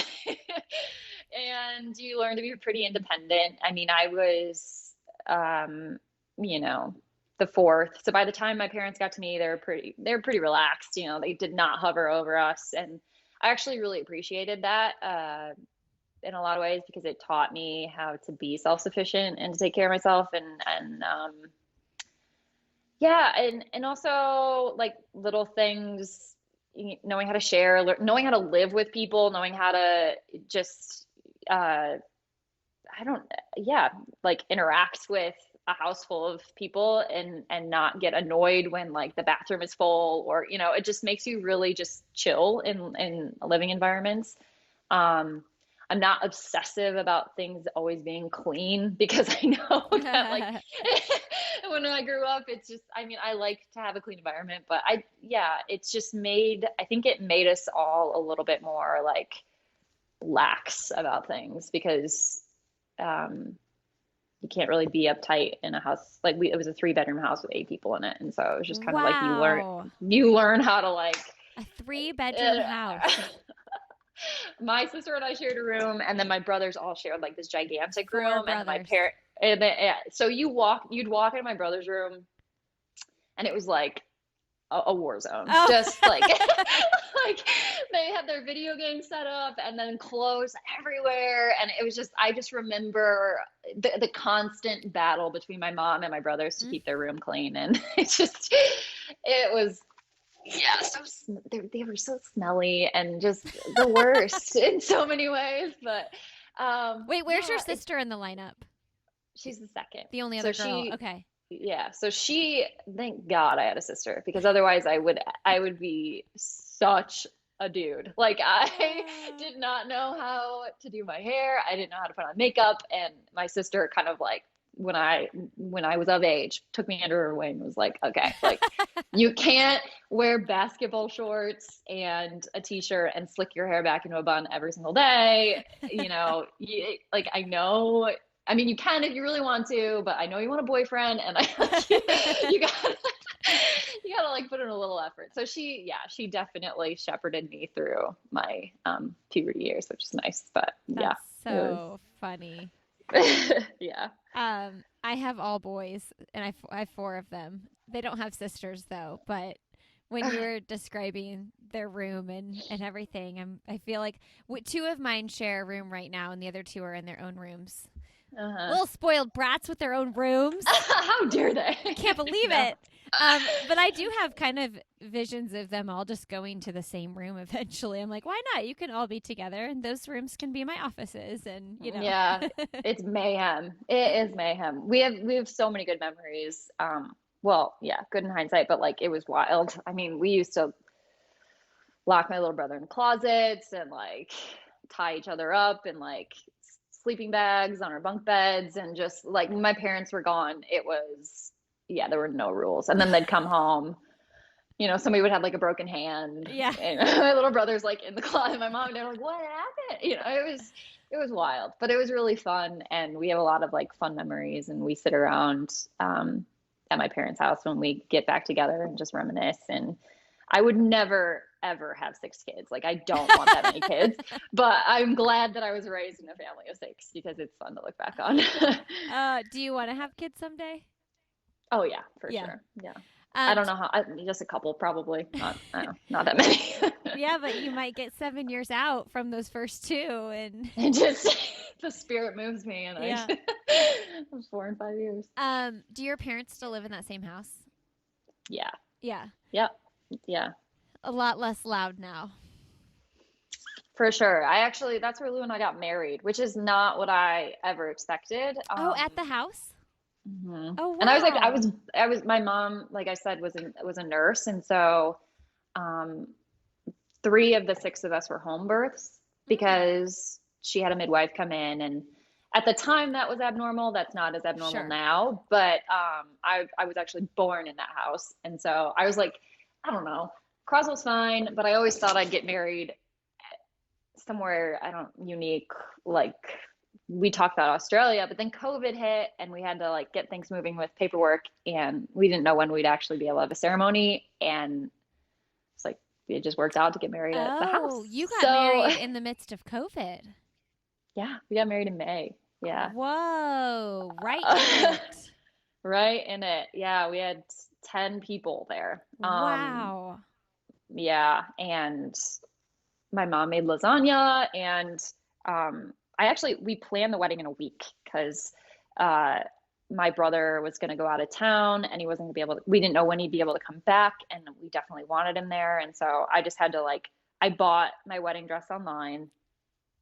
and you learn to be pretty independent. I mean, I was, um, you know, the fourth. So by the time my parents got to me, they were pretty relaxed. They did not hover over us, and I actually really appreciated that. In a lot of ways, because it taught me how to be self-sufficient and to take care of myself, and yeah, and also like little things, knowing how to share, knowing how to live with people, knowing how to just I don't yeah, like interact with a house full of people, and not get annoyed when like the bathroom is full, or it just makes you really just chill in living environments. um I'm not obsessive about things always being clean, because I know that like when I grew up, it's just, I mean, I like to have a clean environment, but yeah, it's just I think it made us all a little bit more like lax about things, because um, you can't really be uptight in a house. Like it was a 3 bedroom house with 8 people in it. And so it was just kind of like Wow. you learn how to like, A 3 bedroom uh, house. my sister and I shared a room, and then my brothers all shared like this gigantic Four room, and then brothers. yeah. So you'd walk into my brother's room, and it was like a war zone. Oh. Just like like they had their video game set up, and then clothes everywhere, and it was just, I just remember the constant battle between my mom and my brothers to keep their room clean, and it was, yeah, they were so smelly and just the worst in so many ways. But Wait, where's your yeah, sister in the lineup? she's the second. The only So other girl. Okay. yeah, so thank God I had a sister, because otherwise I would be such a dude. Like I did not know how to do my hair. I didn't know how to put on makeup. And my sister kind of like, when I was of age, took me under her wing and was like, okay, like you can't wear basketball shorts and a t-shirt and slick your hair back into a bun every single day. Like I know, I mean, you can if you really want to, but I know you want a boyfriend, and you got you gotta like put in a little effort. So she definitely shepherded me through my puberty years, which is nice. But yeah, That's so funny. yeah. I have all boys, and I have four of them. They don't have sisters though. But when you were describing their room and everything, I feel like two of mine share a room right now, and the other two are in their own rooms. Little spoiled brats with their own rooms. How dare they? I can't believe it. But I do have kind of visions of them all just going to the same room eventually. I'm like, why not? You can all be together, and those rooms can be my offices, and Yeah, it's mayhem. It is mayhem. We have so many good memories. Well, yeah, good in hindsight, but like it was wild. I mean, we used to lock my little brother in closets and like tie each other up in like sleeping bags on our bunk beds, and just like when my parents were gone, it was, yeah, there were no rules. And then they'd come home, somebody would have like a broken hand. Yeah. And my little brother's like in the closet. My mom and dad were like, what happened? It was wild, but it was really fun. And we have a lot of like fun memories, and we sit around at my parents' house when we get back together and just reminisce. And I would never, ever have 6 kids. Like, I don't want that many kids, but I'm glad that I was raised in a family of 6 because it's fun to look back on. Do you want to have kids someday? Oh yeah, for sure. Yeah. I don't know how, just a couple, probably not, I don't know, not that many. Yeah, but you might get 7 years out from those first 2, and just the spirit moves me, and yeah. it was 4 and 5 years. Do your parents still live in that same house? Yeah. Yeah. Yep. Yeah. A lot less loud now. For sure. That's where Lou and I got married, which is not what I ever expected. At the house? Mm-hmm. Oh, wow. And I was, my mom, like I said, was a nurse. And so, 3 of the 6 of us were home births because she had a midwife come in, and at the time that was abnormal. That's not as abnormal now, but, I was actually born in that house. And so I was like, I don't know, Croswell's fine, but I always thought I'd get married somewhere, unique, like, we talked about Australia, but then COVID hit and we had to like get things moving with paperwork, and we didn't know when we'd actually be able to have a ceremony. And it's like, it just worked out to get married at the house. Oh, you got married in the midst of COVID. Yeah, we got married in May. Yeah. Whoa, right in it. Right in it. Yeah, we had 10 people there. Wow. Yeah, and my mom made lasagna, and we planned the wedding in a week because my brother was going to go out of town, and he wasn't going to be able to, we didn't know when he'd be able to come back, and we definitely wanted him there. And so I just had to I bought my wedding dress online,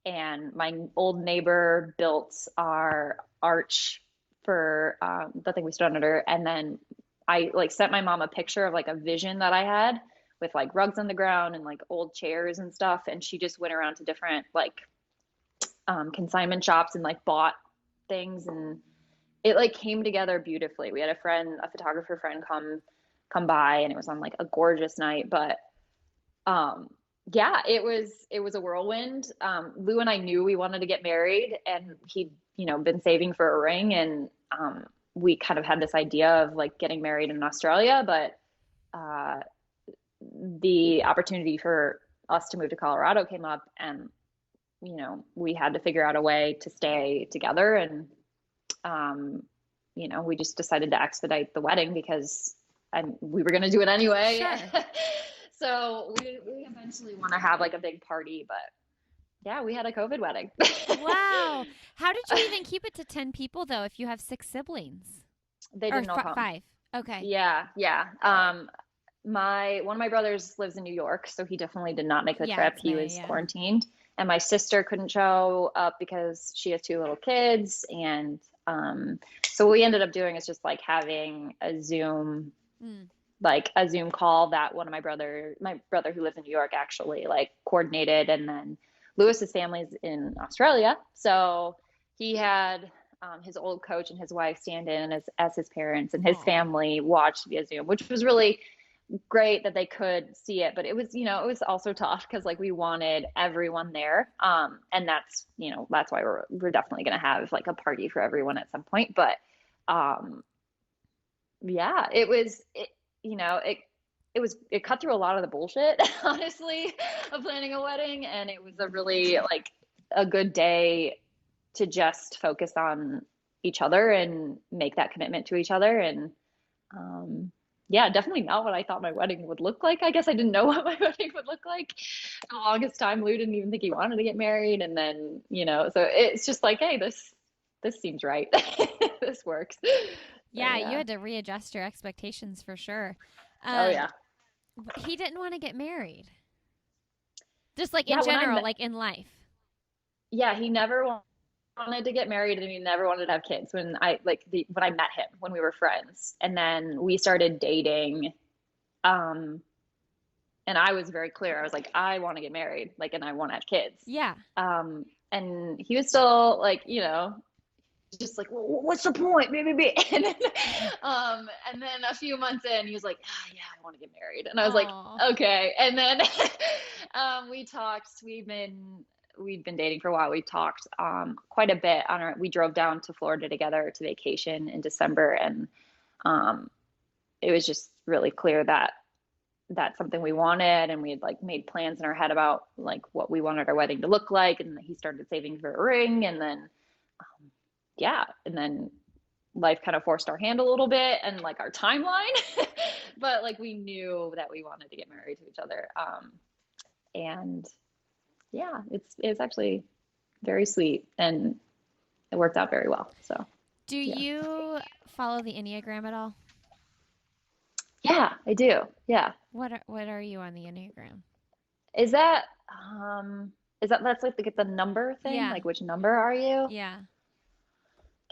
and my old neighbor built our arch for the thing we stood under. And then I sent my mom a picture of a vision that I had with rugs on the ground and old chairs and stuff. And she just went around to different consignment shops and bought things, and it came together beautifully. We had a photographer friend come by, and it was on a gorgeous night. But yeah, it was a whirlwind. Lou and I knew we wanted to get married, and he'd been saving for a ring, and we kind of had this idea of getting married in Australia, but the opportunity for us to move to Colorado came up, and we had to figure out a way to stay together. And we just decided to expedite the wedding because we were going to do it anyway. Sure. So we eventually want to have a big party, but yeah, we had a COVID wedding. Wow. How did you even keep it to 10 people though, if you have 6 siblings? They didn't all come. 5. Okay. Yeah. One of my brothers lives in New York, so he definitely did not make the trip. He was quarantined. And my sister couldn't show up because she has 2 little kids. And so what we ended up doing is just having a Zoom like a Zoom call that one of my brother who lives in New York actually like coordinated. And then Lewis's family's in Australia. So he had his old coach and his wife stand in as his parents, and his Aw. family watched via Zoom, which was really great that they could see it. But it was, it was also tough because like we wanted everyone there. And that's why we're definitely going to have like a party for everyone at some point. But um, yeah, it cut through a lot of the bullshit, honestly, of planning a wedding. And it was a really like a good day to just focus on each other and make that commitment to each other. And yeah, definitely not what I thought my wedding would look like. I guess I didn't know what my wedding would look like. The longest time, Lou didn't even think he wanted to get married. And then, so it's just like, hey, this seems right. This works. So Yeah, you yeah. had to readjust your expectations for sure. Oh Um, yeah. he didn't want to get married. Just like in Yeah, when I general, met like in life. yeah, he never wanted to get married and he never wanted to have kids when I met him when we were friends. And then we started dating. Um, and I was very clear. I was like, I want to get married, like, and I want to have kids. Yeah. And he was still like, just like, well, what's the point? Maybe. And then a few months in, he was like, yeah, I want to get married. And I was like, Oh. okay. And then we talked. We'd been dating for a while. We talked quite a bit we drove down to Florida together to vacation in December, and um, it was just really clear that that's something we wanted, and we had like made plans in our head about like what we wanted our wedding to look like. And he started saving for a ring, and then yeah, and then life kind of forced our hand a little bit and like our timeline. But like we knew that we wanted to get married to each other. And yeah, it's actually very sweet, and it worked out very well. So Do yeah. you follow the Enneagram at all? Yeah, I do. Yeah. What are you on the Enneagram? Is that that's like the number thing? Yeah. Like which number are you? Yeah.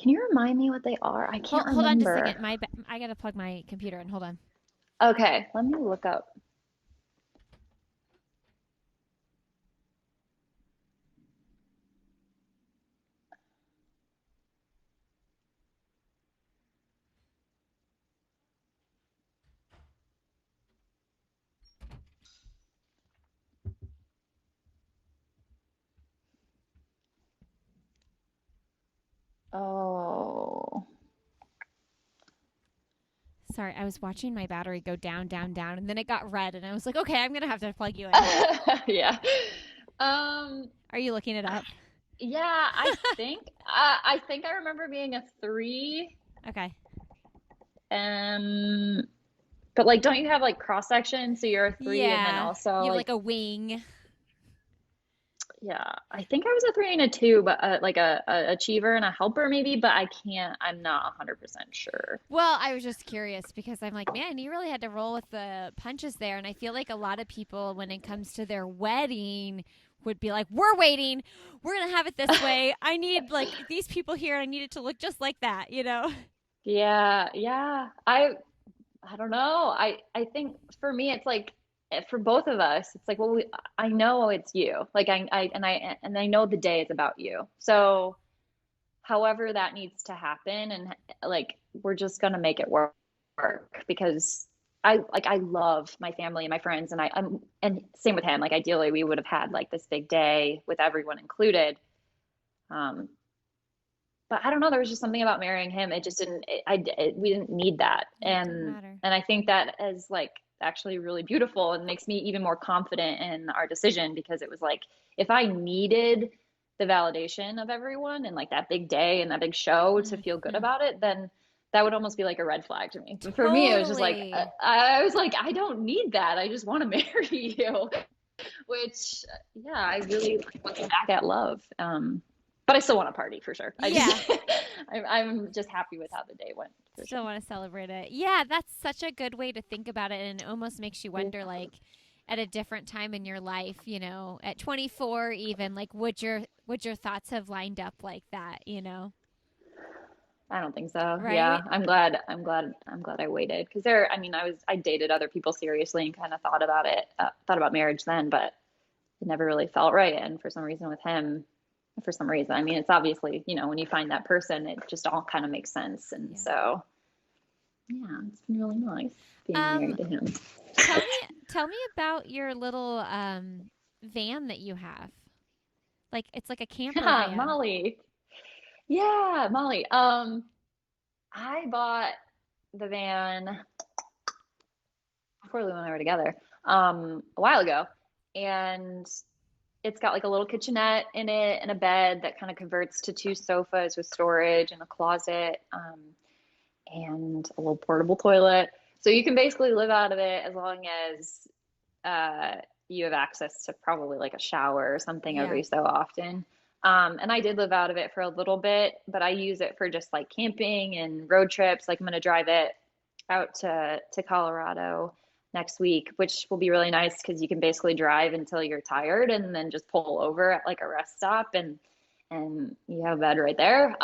Can you remind me what they are? I can't Hold on just a second. remember. I got to plug my computer in. Hold on. Okay, let me look up. Oh. Sorry, I was watching my battery go down, down, down, and then it got red, and I was like, okay, I'm gonna have to plug you in. Yeah. Um, Are you looking it up? yeah, I think I remember being a 3. Okay. Um, but like don't you have like cross section? So you're a 3 and then Yeah. also You have like like a wing. yeah, I think I was a 3 and a 2, but like a achiever and a helper maybe, but I'm not 100% sure. Well, I was just curious because I'm like, man, you really had to roll with the punches there. And I feel like a lot of people, when it comes to their wedding, would be like, we're waiting. We're going to have it this way. I need like these people here. I need it to look just like that, you know? Yeah, yeah. I don't know. I think for me it's like for both of us, it's like, well, I know it's you. Like I know the day is about you. So however that needs to happen, and like we're just gonna make it work because I love my family and my friends, and and same with him. Like ideally we would have had like this big day with everyone included. Um, but I don't know. There was just something about marrying him. It just didn't. We didn't need that, It didn't and matter. I think that is like actually really beautiful and makes me even more confident in our decision because it was like if I needed the validation of everyone and like that big day and that big show to feel good Hmm. about it, then that would almost be like a red flag to me. But for me, it was just like Totally. I was like I don't need that. I just want to marry you, which yeah, I really like, looking back at love. But I still want to party for sure. I just Yeah. I'm just happy with how the day went for sure. Still want to celebrate it. Yeah, that's such a good way to think about it. And it almost makes you wonder, like, at a different time in your life, at 24 even, like would your thoughts have lined up like that, I don't think so. Yeah, right? I'm glad I waited because I dated other people seriously and kind of thought about it, thought about marriage then, but it never really felt right. And for some reason with him, for some reason, I mean, it's obviously, when you find that person, it just all kind of makes sense. And Yeah. so, yeah, it's been really nice being Um, married to him. tell me about your little van that you have. Like it's like a camper Yeah, van. Molly. Yeah, Molly. I bought the van before Lou and I were together, a while ago, and it's got like a little kitchenette in it and a bed that kind of converts to two sofas with storage and a closet, and a little portable toilet. So you can basically live out of it as long as you have access to probably like a shower or something Yeah. every so often. And I did live out of it for a little bit, but I use it for just like camping and road trips. Like I'm going to drive it out to Colorado next week, which will be really nice because you can basically drive until you're tired and then just pull over at like a rest stop and you have a bed right there.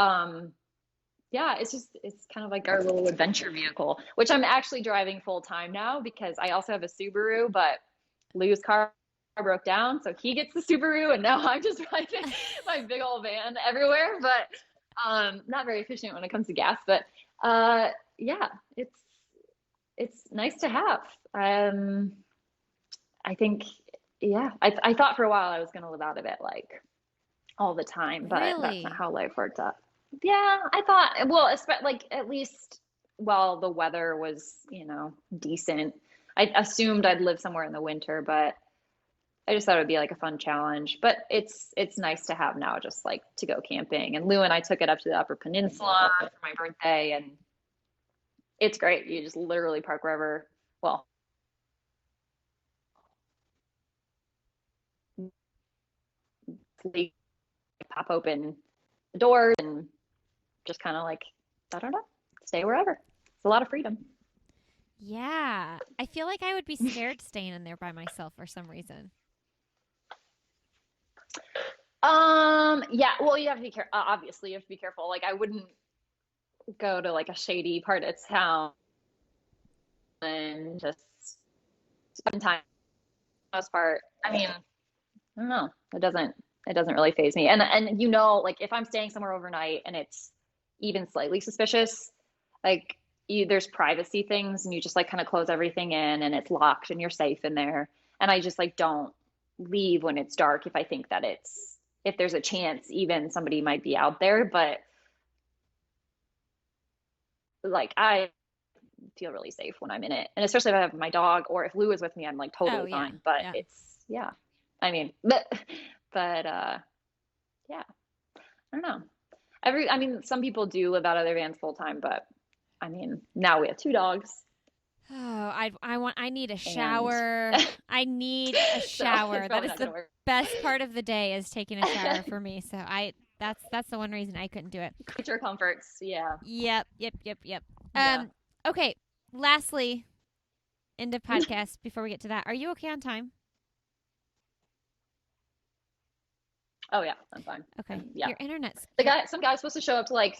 Yeah, it's kind of like our little adventure vehicle, which I'm actually driving full time now because I also have a Subaru, but Lou's car broke down, so he gets the Subaru, and now I'm just driving my big old van everywhere. But not very efficient when it comes to gas. But yeah, it's nice to have. I think, yeah, I thought for a while I was going to live out of it like all the time, but that's not Really? how life worked out. Yeah, I thought, well, like at least while the weather was, decent. I assumed I'd live somewhere in the winter, but I just thought it would be like a fun challenge. But it's nice to have now, just like to go camping. And Lou and I took it up to the Upper Peninsula for my birthday, and it's great. You just literally park wherever. Well, pop open the doors and just kind of like, I don't know, stay wherever. It's a lot of freedom. Yeah. I feel like I would be scared staying in there by myself for some reason. Yeah, well, you have to be careful. Obviously, you have to be careful. Like, I wouldn't go to like a shady part of town and just spend time. For the most part, I mean, I don't know. It doesn't really phase me. And like if I'm staying somewhere overnight and it's even slightly suspicious, like there's privacy things and you just like kind of close everything in and it's locked and you're safe in there. And I just like don't leave when it's dark if I think that if there's a chance even somebody might be out there. But like I feel really safe when I'm in it. And especially if I have my dog or if Lou is with me, I'm like Oh totally yeah. fine. But Yeah. yeah. I mean, but yeah, I don't know. I mean, some people do live out of their vans full time, but I mean, now we have two dogs, Oh, I need a and shower. I need a so it's shower. That probably is not the gonna work. best part of the day is taking a shower for me. So that's the one reason I couldn't do it. Creature comforts, yeah, Yep, yep, yep, yep. yeah. Okay. Lastly, into podcast before we get to that. Are you okay on time? Oh yeah, I'm fine. Okay. Yeah, Your internet's some guy's supposed to show up to like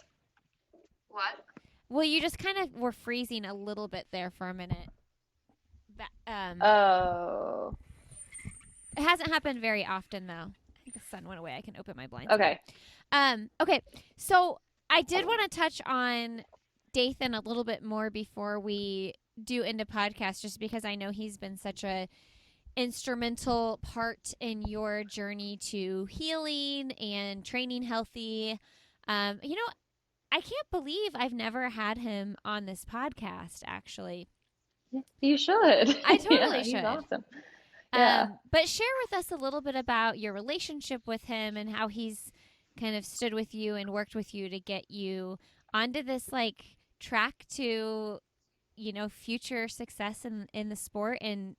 what? well, you just kind of were freezing a little bit there for a minute. That Oh, it hasn't happened very often though. I think the sun went away. I can open my blinds again. okay. Okay. So I did want to touch on Dathan a little bit more before we do into podcast, just because I know he's been such a instrumental part in your journey to healing and training healthy. You know, I can't believe I've never had him on this podcast, actually. You should. I Yeah, totally he's should. awesome. Yeah. But share with us a little bit about your relationship with him and how he's kind of stood with you and worked with you to get you onto this like track to, future success in the sport and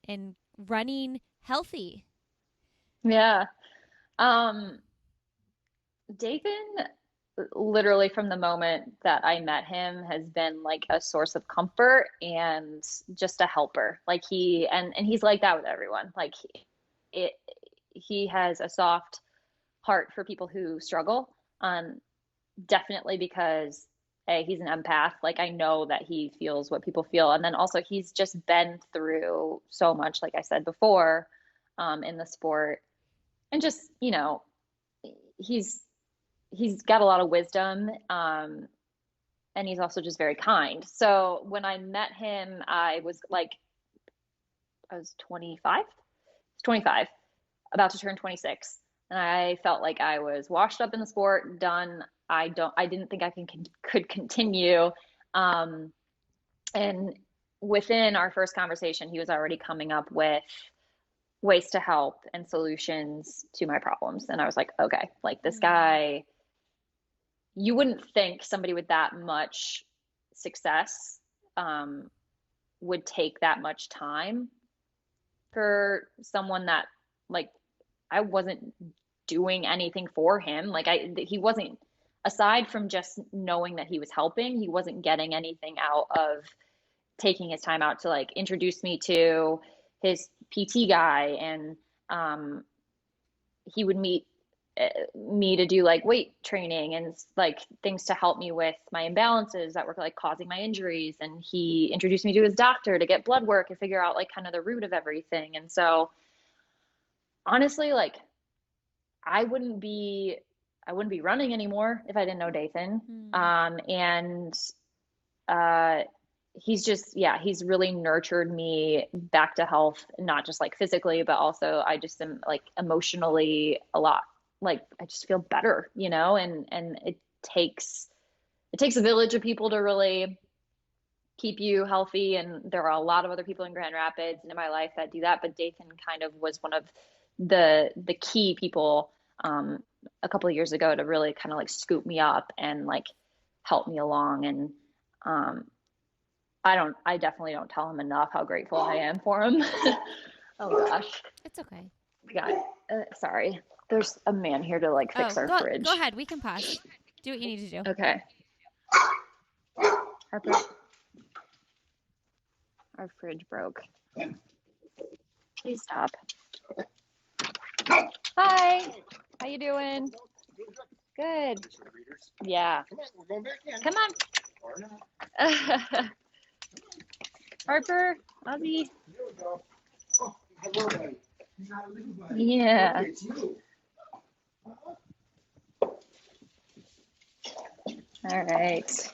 running healthy. Yeah. Um, Dathan, literally from the moment that I met him, has been like a source of comfort and just a helper. Like and he's like that with everyone. Like it he has a soft heart for people who struggle. Definitely because he's an empath. Like I know that he feels what people feel. And then also he's just been through so much, like I said before, in the sport. And just, he's he's got a lot of wisdom. And he's also just very kind. So when I met him, I was 25, 25, about to turn 26. And I felt like I was washed up in the sport, done. I didn't think could continue. Um, and within our first conversation, he was already coming up with ways to help and solutions to my problems. And I was like, okay, like this guy, you wouldn't think somebody with that much success would take that much time for someone that, like, I wasn't doing anything for him. Like he wasn't, aside from just knowing that he was helping, he wasn't getting anything out of taking his time out to like introduce me to his PT guy. And he would meet me to do like weight training and like things to help me with my imbalances that were like causing my injuries. And he introduced me to his doctor to get blood work and figure out like kind of the root of everything. And so honestly, like I wouldn't be running anymore if I didn't know Dathan. And he's just, yeah, he's really nurtured me back to health, not just like physically, but also I just am like emotionally a lot, like I just feel better, and it takes a village of people to really keep you healthy. And there are a lot of other people in Grand Rapids and in my life that do that. But Dathan kind of was one of the key people a couple of years ago to really kind of like scoop me up and like help me along. And I definitely don't tell him enough how grateful I am for him. Oh gosh. It's okay. God, sorry. There's a man here to like fix our fridge. Go ahead. We can pause. Do what you need to do. Okay. Our fridge broke. Please stop. Hi. How you doing? Good. Yeah. Come on. Harper, Ozzy. Yeah. All right.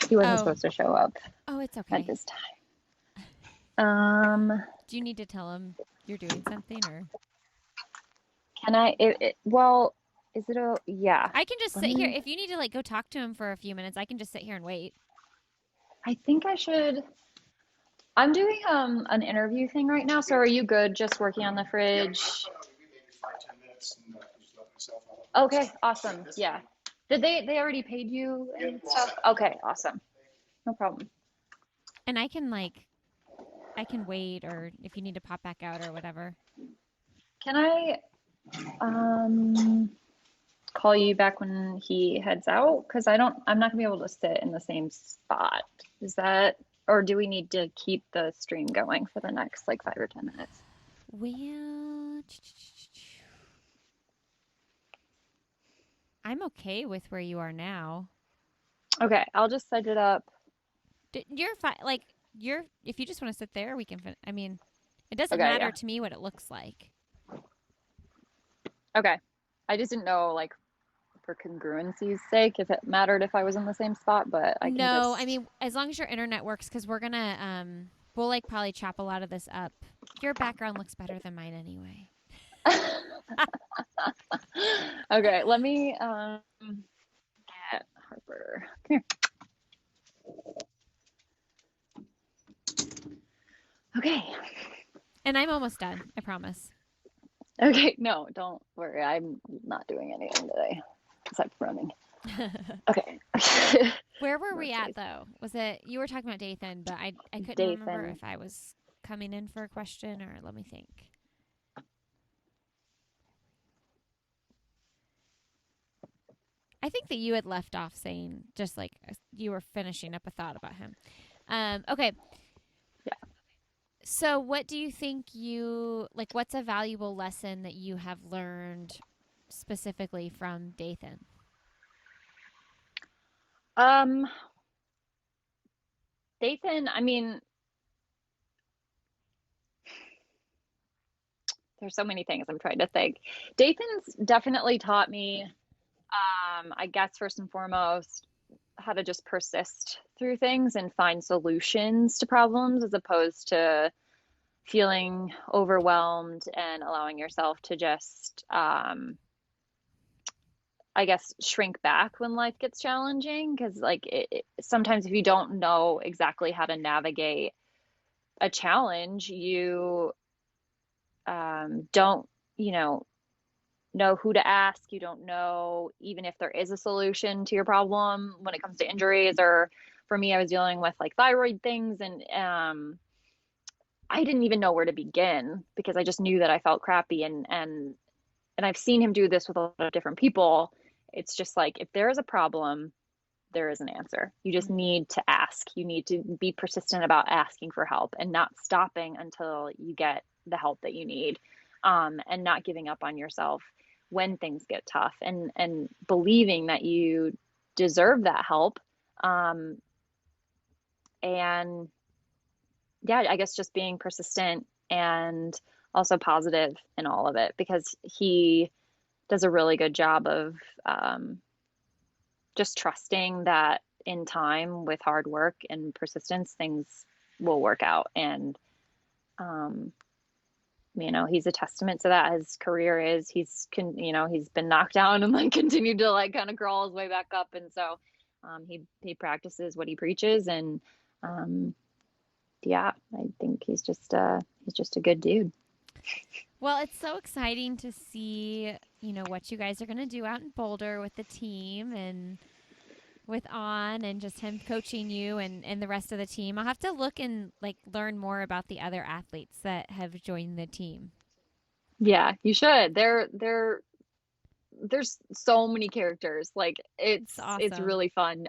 He wasn't supposed to show up. Oh, it's okay. At this time. Do you need to tell him you're doing something, or? Can I? Is it a? Yeah. I can just sit here. If you need to like go talk to him for a few minutes, I can just sit here and wait. I think I should. I'm doing an interview thing right now. So are you good just working on the fridge? Yeah, maybe 5-10 minutes and just let myself out. Okay, awesome. Yeah. Did they already paid you and stuff? Okay, awesome. No problem. And I can wait, or if you need to pop back out or whatever. Can I call you back when he heads out? Because I'm not gonna be able to sit in the same spot. Is that, or do we need to keep the stream going for the next like 5 or 10 minutes? Well, I'm okay with where you are now. Okay, I'll just set it up. You're fine. Like if you just want to sit there, we can. I mean, it doesn't matter to me what it looks like. Okay, I just didn't know, like, for congruency's sake, if it mattered if I was in the same spot, but I can No, I mean, as long as your internet works, because we're gonna we'll like probably chop a lot of this up. Your background looks better than mine anyway. Okay, let me get Harper. Come here. Okay. And I'm almost done, I promise. Okay, no, don't worry. I'm not doing anything today except running. Okay. Where were we at though? Was it, you were talking about Dathan, but I couldn't remember if I was coming in for a question, or let me think. I think that you had left off saying just like you were finishing up a thought about him. Okay. Yeah. So, what do you think what's a valuable lesson that you have learned specifically from Dathan? Um, Dathan, I mean, there's so many things I'm trying to think. Dathan's definitely taught me, I guess, first and foremost, how to just persist through things and find solutions to problems as opposed to feeling overwhelmed and allowing yourself to just, I guess, shrink back when life gets challenging. Because, like, sometimes if you don't know exactly how to navigate a challenge, you don't, you know who to ask. You don't know even if there is a solution to your problem when it comes to injuries. Or for me, I was dealing with like thyroid things, and I didn't even know where to begin because I just knew that I felt crappy. And I've seen him do this with a lot of different people. It's just like if there is a problem, there is an answer. You just need to ask. You need to be persistent about asking for help and not stopping until you get the help that you need, and not giving up on yourself when things get tough, and believing that you deserve that help. Um, and yeah, I guess just being persistent and also positive in all of it because he does a really good job of um, just trusting that in time with hard work and persistence, things will work out. And, um, he's a testament to that. His career is he's been knocked down and like continued to like kind of crawl his way back up. And so, he practices what he preaches. And, um, yeah, I think he's just a good dude. Well, it's so exciting to see, what you guys are going to do out in Boulder with the team and with On and just him coaching you and the rest of the team. I'll have to look and like learn more about the other athletes that have joined the team. Yeah, you should. There's so many characters. Like It's it's awesome. really fun.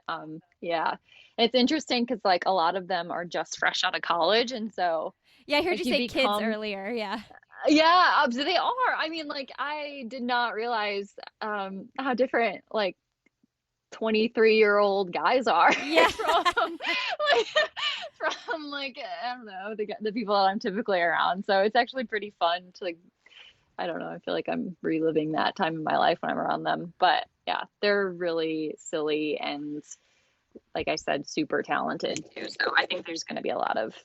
Yeah. It's interesting because like a lot of them are just fresh out of college, and so Yeah, I heard you like you say kids become, earlier. Yeah. yeah, they are. I mean, like I did not realize how different like 23-year-old guys are Yeah. like from like I don't know, the people that I'm typically around. So it's actually pretty fun to like, I don't know. I feel like I'm reliving that time in my life when I'm around them. But yeah, they're really silly and, like I said, super talented too. So I think there's going to be a lot of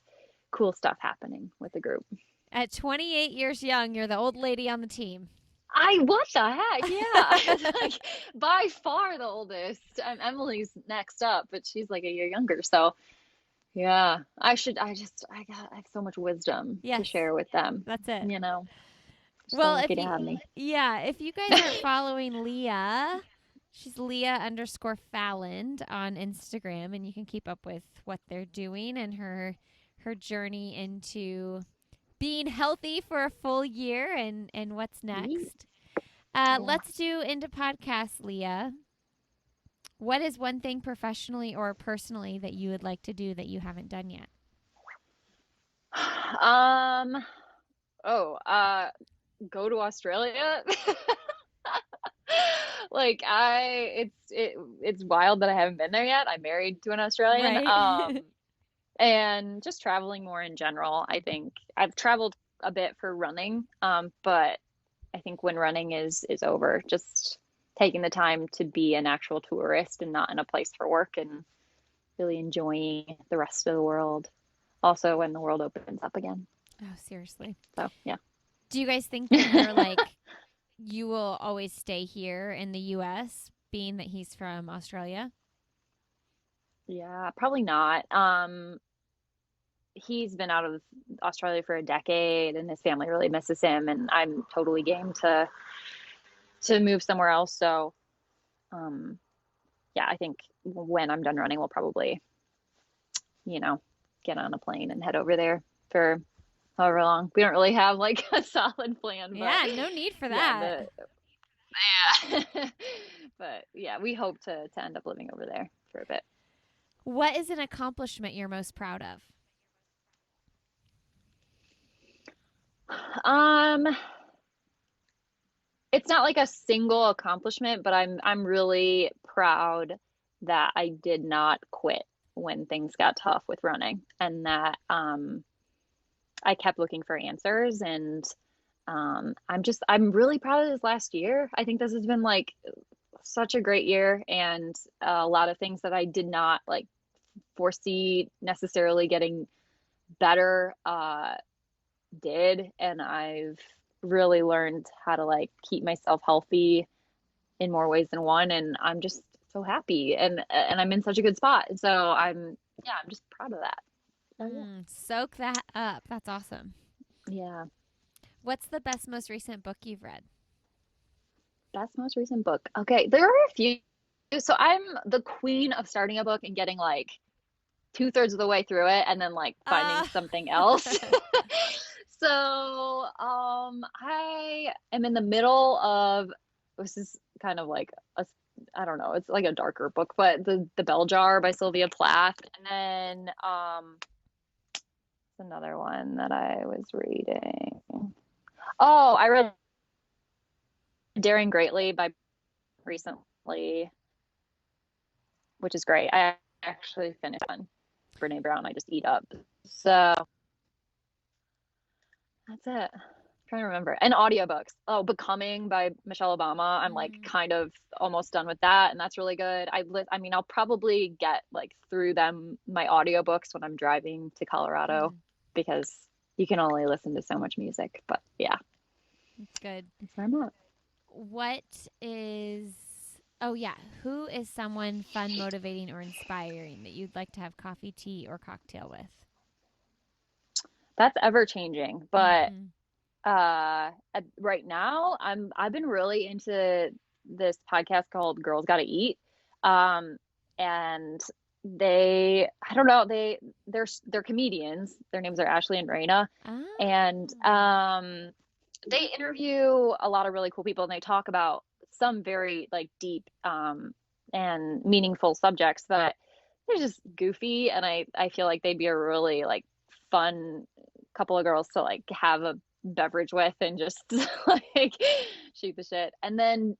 cool stuff happening with the group. At 28 years young, you're the old lady on the team. What the heck? Yeah. Like by far the oldest. Emily's next up, but she's like a year younger. So yeah, I have so much wisdom to Yes, share with them, that's it. you know. So Well, lucky to have me. if you guys aren't following Leah, she's Leah_Falland on Instagram, and you can keep up with what they're doing and her journey into being healthy for a full year and what's Yeah. next. Let's do into podcasts, Leah. What is one thing professionally or personally that you would like to do that you haven't done yet? Um, oh, go to Australia. Like it's wild that I haven't been there yet. I'm married to an Australian. Right. And just traveling more in general. I think I've traveled a bit for running, but I think when running is over, just taking the time to be an actual tourist and not in a place for work and really enjoying the rest of the world. Also, when the world opens up again. Oh, seriously. So yeah. Do you guys think that you're like you will always stay here in the US being that he's from Australia? Yeah, probably not. He's been out of Australia for a decade and his family really misses him, and I'm totally game to move somewhere else. So, um yeah, I think when I'm done running we'll probably, you know, get on a plane and head over there for however long. We don't really have like a solid plan, but Yeah, no need for yeah, that. yeah. But yeah, we hope to end up living over there for a bit. What is an accomplishment you're most proud of? Um, it's not like a single accomplishment, but I'm really proud that I did not quit when things got tough with running, and that I kept looking for answers. And I'm really proud of this last year. I think this has been like such a great year, and a lot of things that I did not like foresee necessarily getting better did. And I've really learned how to like keep myself healthy in more ways than one, and I'm just so happy, and I'm in such a good spot. So I'm just proud of that. So Soak that up. That's awesome. yeah. What's the best, most recent book you've read? Best most recent book. Okay, there are a few. So I'm the queen of starting a book and getting like 2/3 of the way through it and then like finding Uh, something else. So I am in the middle of, this is kind of like a, I don't know, it's like a darker book, but the Bell Jar by Sylvia Plath. And then another one that I was reading. Oh, I read Daring Greatly by recently, which is great. I actually finished on Brene Brown. I just eat up. So that's it. I'm trying to remember. And audiobooks. Oh, Becoming by Michelle Obama. I'm like kind of almost done with that, and that's really good. I mean, I'll probably get like through my audiobooks when I'm driving to Colorado because you can only listen to so much music. But yeah, That's good. that's where I'm at. What is, oh yeah, who is someone fun, motivating, or inspiring that you'd like to have coffee, tea, or cocktail with? That's ever changing, but Mhm. right now I've been really into this podcast called Girls Gotta Eat. And I don't know, they're comedians. Their names are Ashley and Raina. And Ah. they interview a lot of really cool people, and they talk about some very like deep and meaningful subjects that they're just goofy, and I feel like they'd be a really like fun couple of girls to like have a beverage with and just like shoot the shit. And then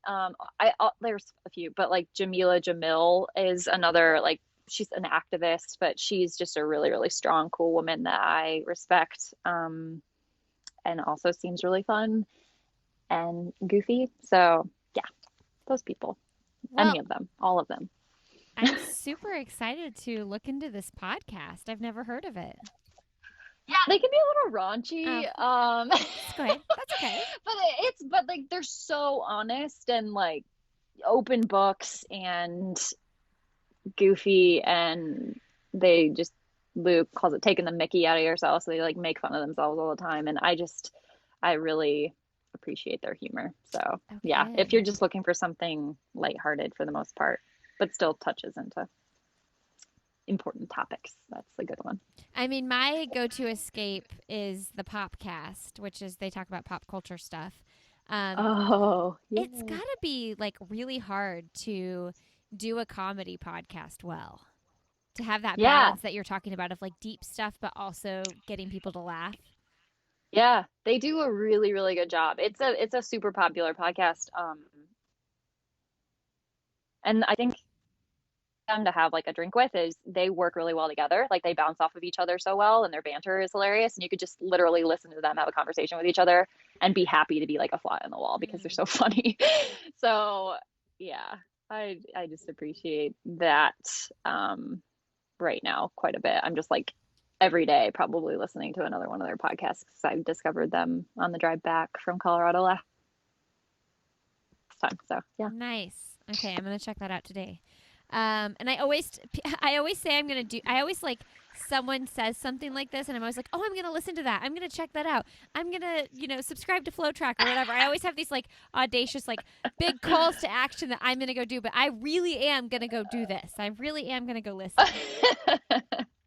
there's a few, but like Jamila Jamil is another, like she's an activist, but she's just a really really strong cool woman that I respect, and also seems really fun and goofy. So yeah, those people, Well, any of them, all of them. I'm super excited to look into this podcast. I've never heard of it. Yeah, they can be a little Oh, raunchy. just go ahead. That's okay. But like they're so honest and like open books and goofy, and they just, Luke calls it taking the Mickey out of yourself, so they like make fun of themselves all the time, and I really appreciate their humor. So yeah, if you're Okay. just looking for something lighthearted for the most part, but still touches into important topics, that's a good one. I mean, my go-to escape is the Popcast, which is they talk about pop culture stuff. Um, Oh it's yeah. got to be like really hard to do a comedy podcast well, to have that Yeah. balance that you're talking about of like deep stuff, but also getting people to laugh. Yeah, they do a really, really good job. It's a super popular podcast. And I think them to have like a drink with is they work really well together. Like they bounce off of each other so well, and their banter is hilarious. And you could just literally listen to them have a conversation with each other and be happy to be like a fly on the wall because they're so funny. So yeah, I just appreciate that right now quite a bit. I'm just like every day probably listening to another one of their podcasts because I discovered them on the drive back from Colorado last time. So yeah. Nice. Okay, I'm gonna check that out today. And I always say I'm gonna do. I always like someone says something like this, and I'm always like, oh, I'm gonna listen to that. I'm gonna check that out. I'm gonna, subscribe to Flow Track or whatever. I always have these like audacious, like big calls to action that I'm gonna go do. But I really am gonna go do this. I really am gonna go listen.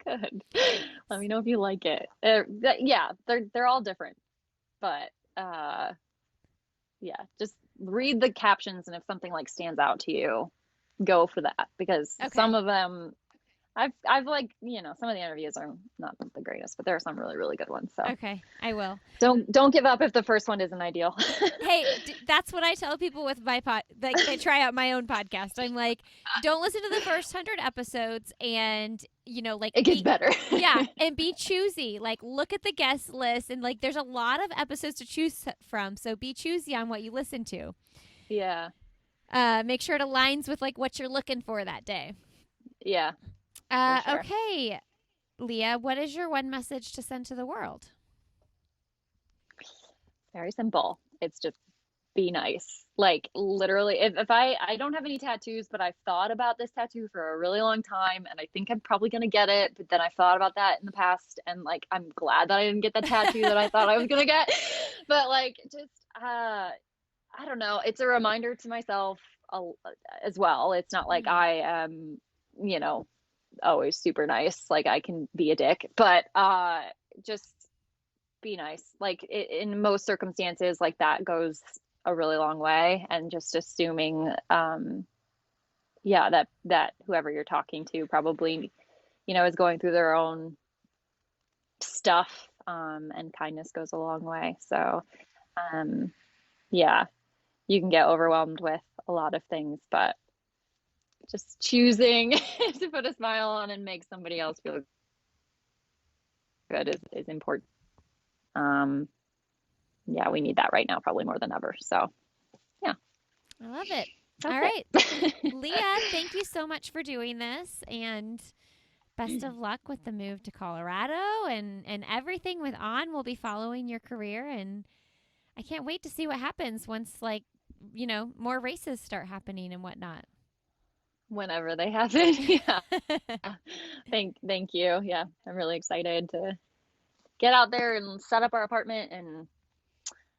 Good. Let me Thanks. know if you like it. Yeah, they're all different, but uh, yeah, just read the captions, and if something like stands out to you, go for that because some Okay. of them I've like, some of the interviews are not the greatest, but there are some really, really good ones. So Okay, I will. don't give up if the first one isn't ideal. Hey, that's what I tell people with my like they try out my own podcast. I'm like, don't listen to the first 100 episodes, and like It gets better. yeah, and be choosy. Like, look at the guest list, and like, there's a lot of episodes to choose from. So be choosy on what you listen to. Yeah. Make sure it aligns with like what you're looking for that day. Yeah. Sure. Okay, Leah, what is your one message to send to the world? Very simple. It's just be nice. Like literally, if I don't have any tattoos, but I've thought about this tattoo for a really long time, and I think I'm probably gonna get it. But then I thought about that in the past, and like I'm glad that I didn't get the tattoo that I thought I was gonna get. But like, just I don't know. It's a reminder to myself as well. It's not like I am, always super nice. Like I can be a dick, but just be nice. Like in most circumstances, like that goes a really long way. And just assuming, that whoever you're talking to probably, is going through their own stuff, and kindness goes a long way. So, yeah, you can get overwhelmed with a lot of things, but just choosing to put a smile on and make somebody else feel good is important. Yeah, we need that right now, probably more than ever. So, yeah. I love it. That's All right. it. Leah, thank you so much for doing this, and best of luck with the move to Colorado and everything with On. We'll be following your career, and I can't wait to see what happens once, like, more races start happening and whatnot. Whenever they happen. Yeah. Thank you. Yeah, I'm really excited to get out there and set up our apartment, and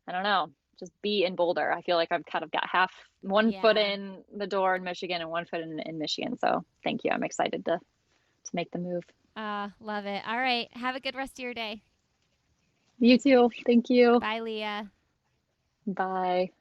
I don't know, just be in Boulder. I feel like I've kind of got one foot Yeah. in the door in Michigan and one foot in Michigan. So thank you. I'm excited to make the move. Love it. All right. Have a good rest of your day. You too. Thank you. Bye, Leah. Bye.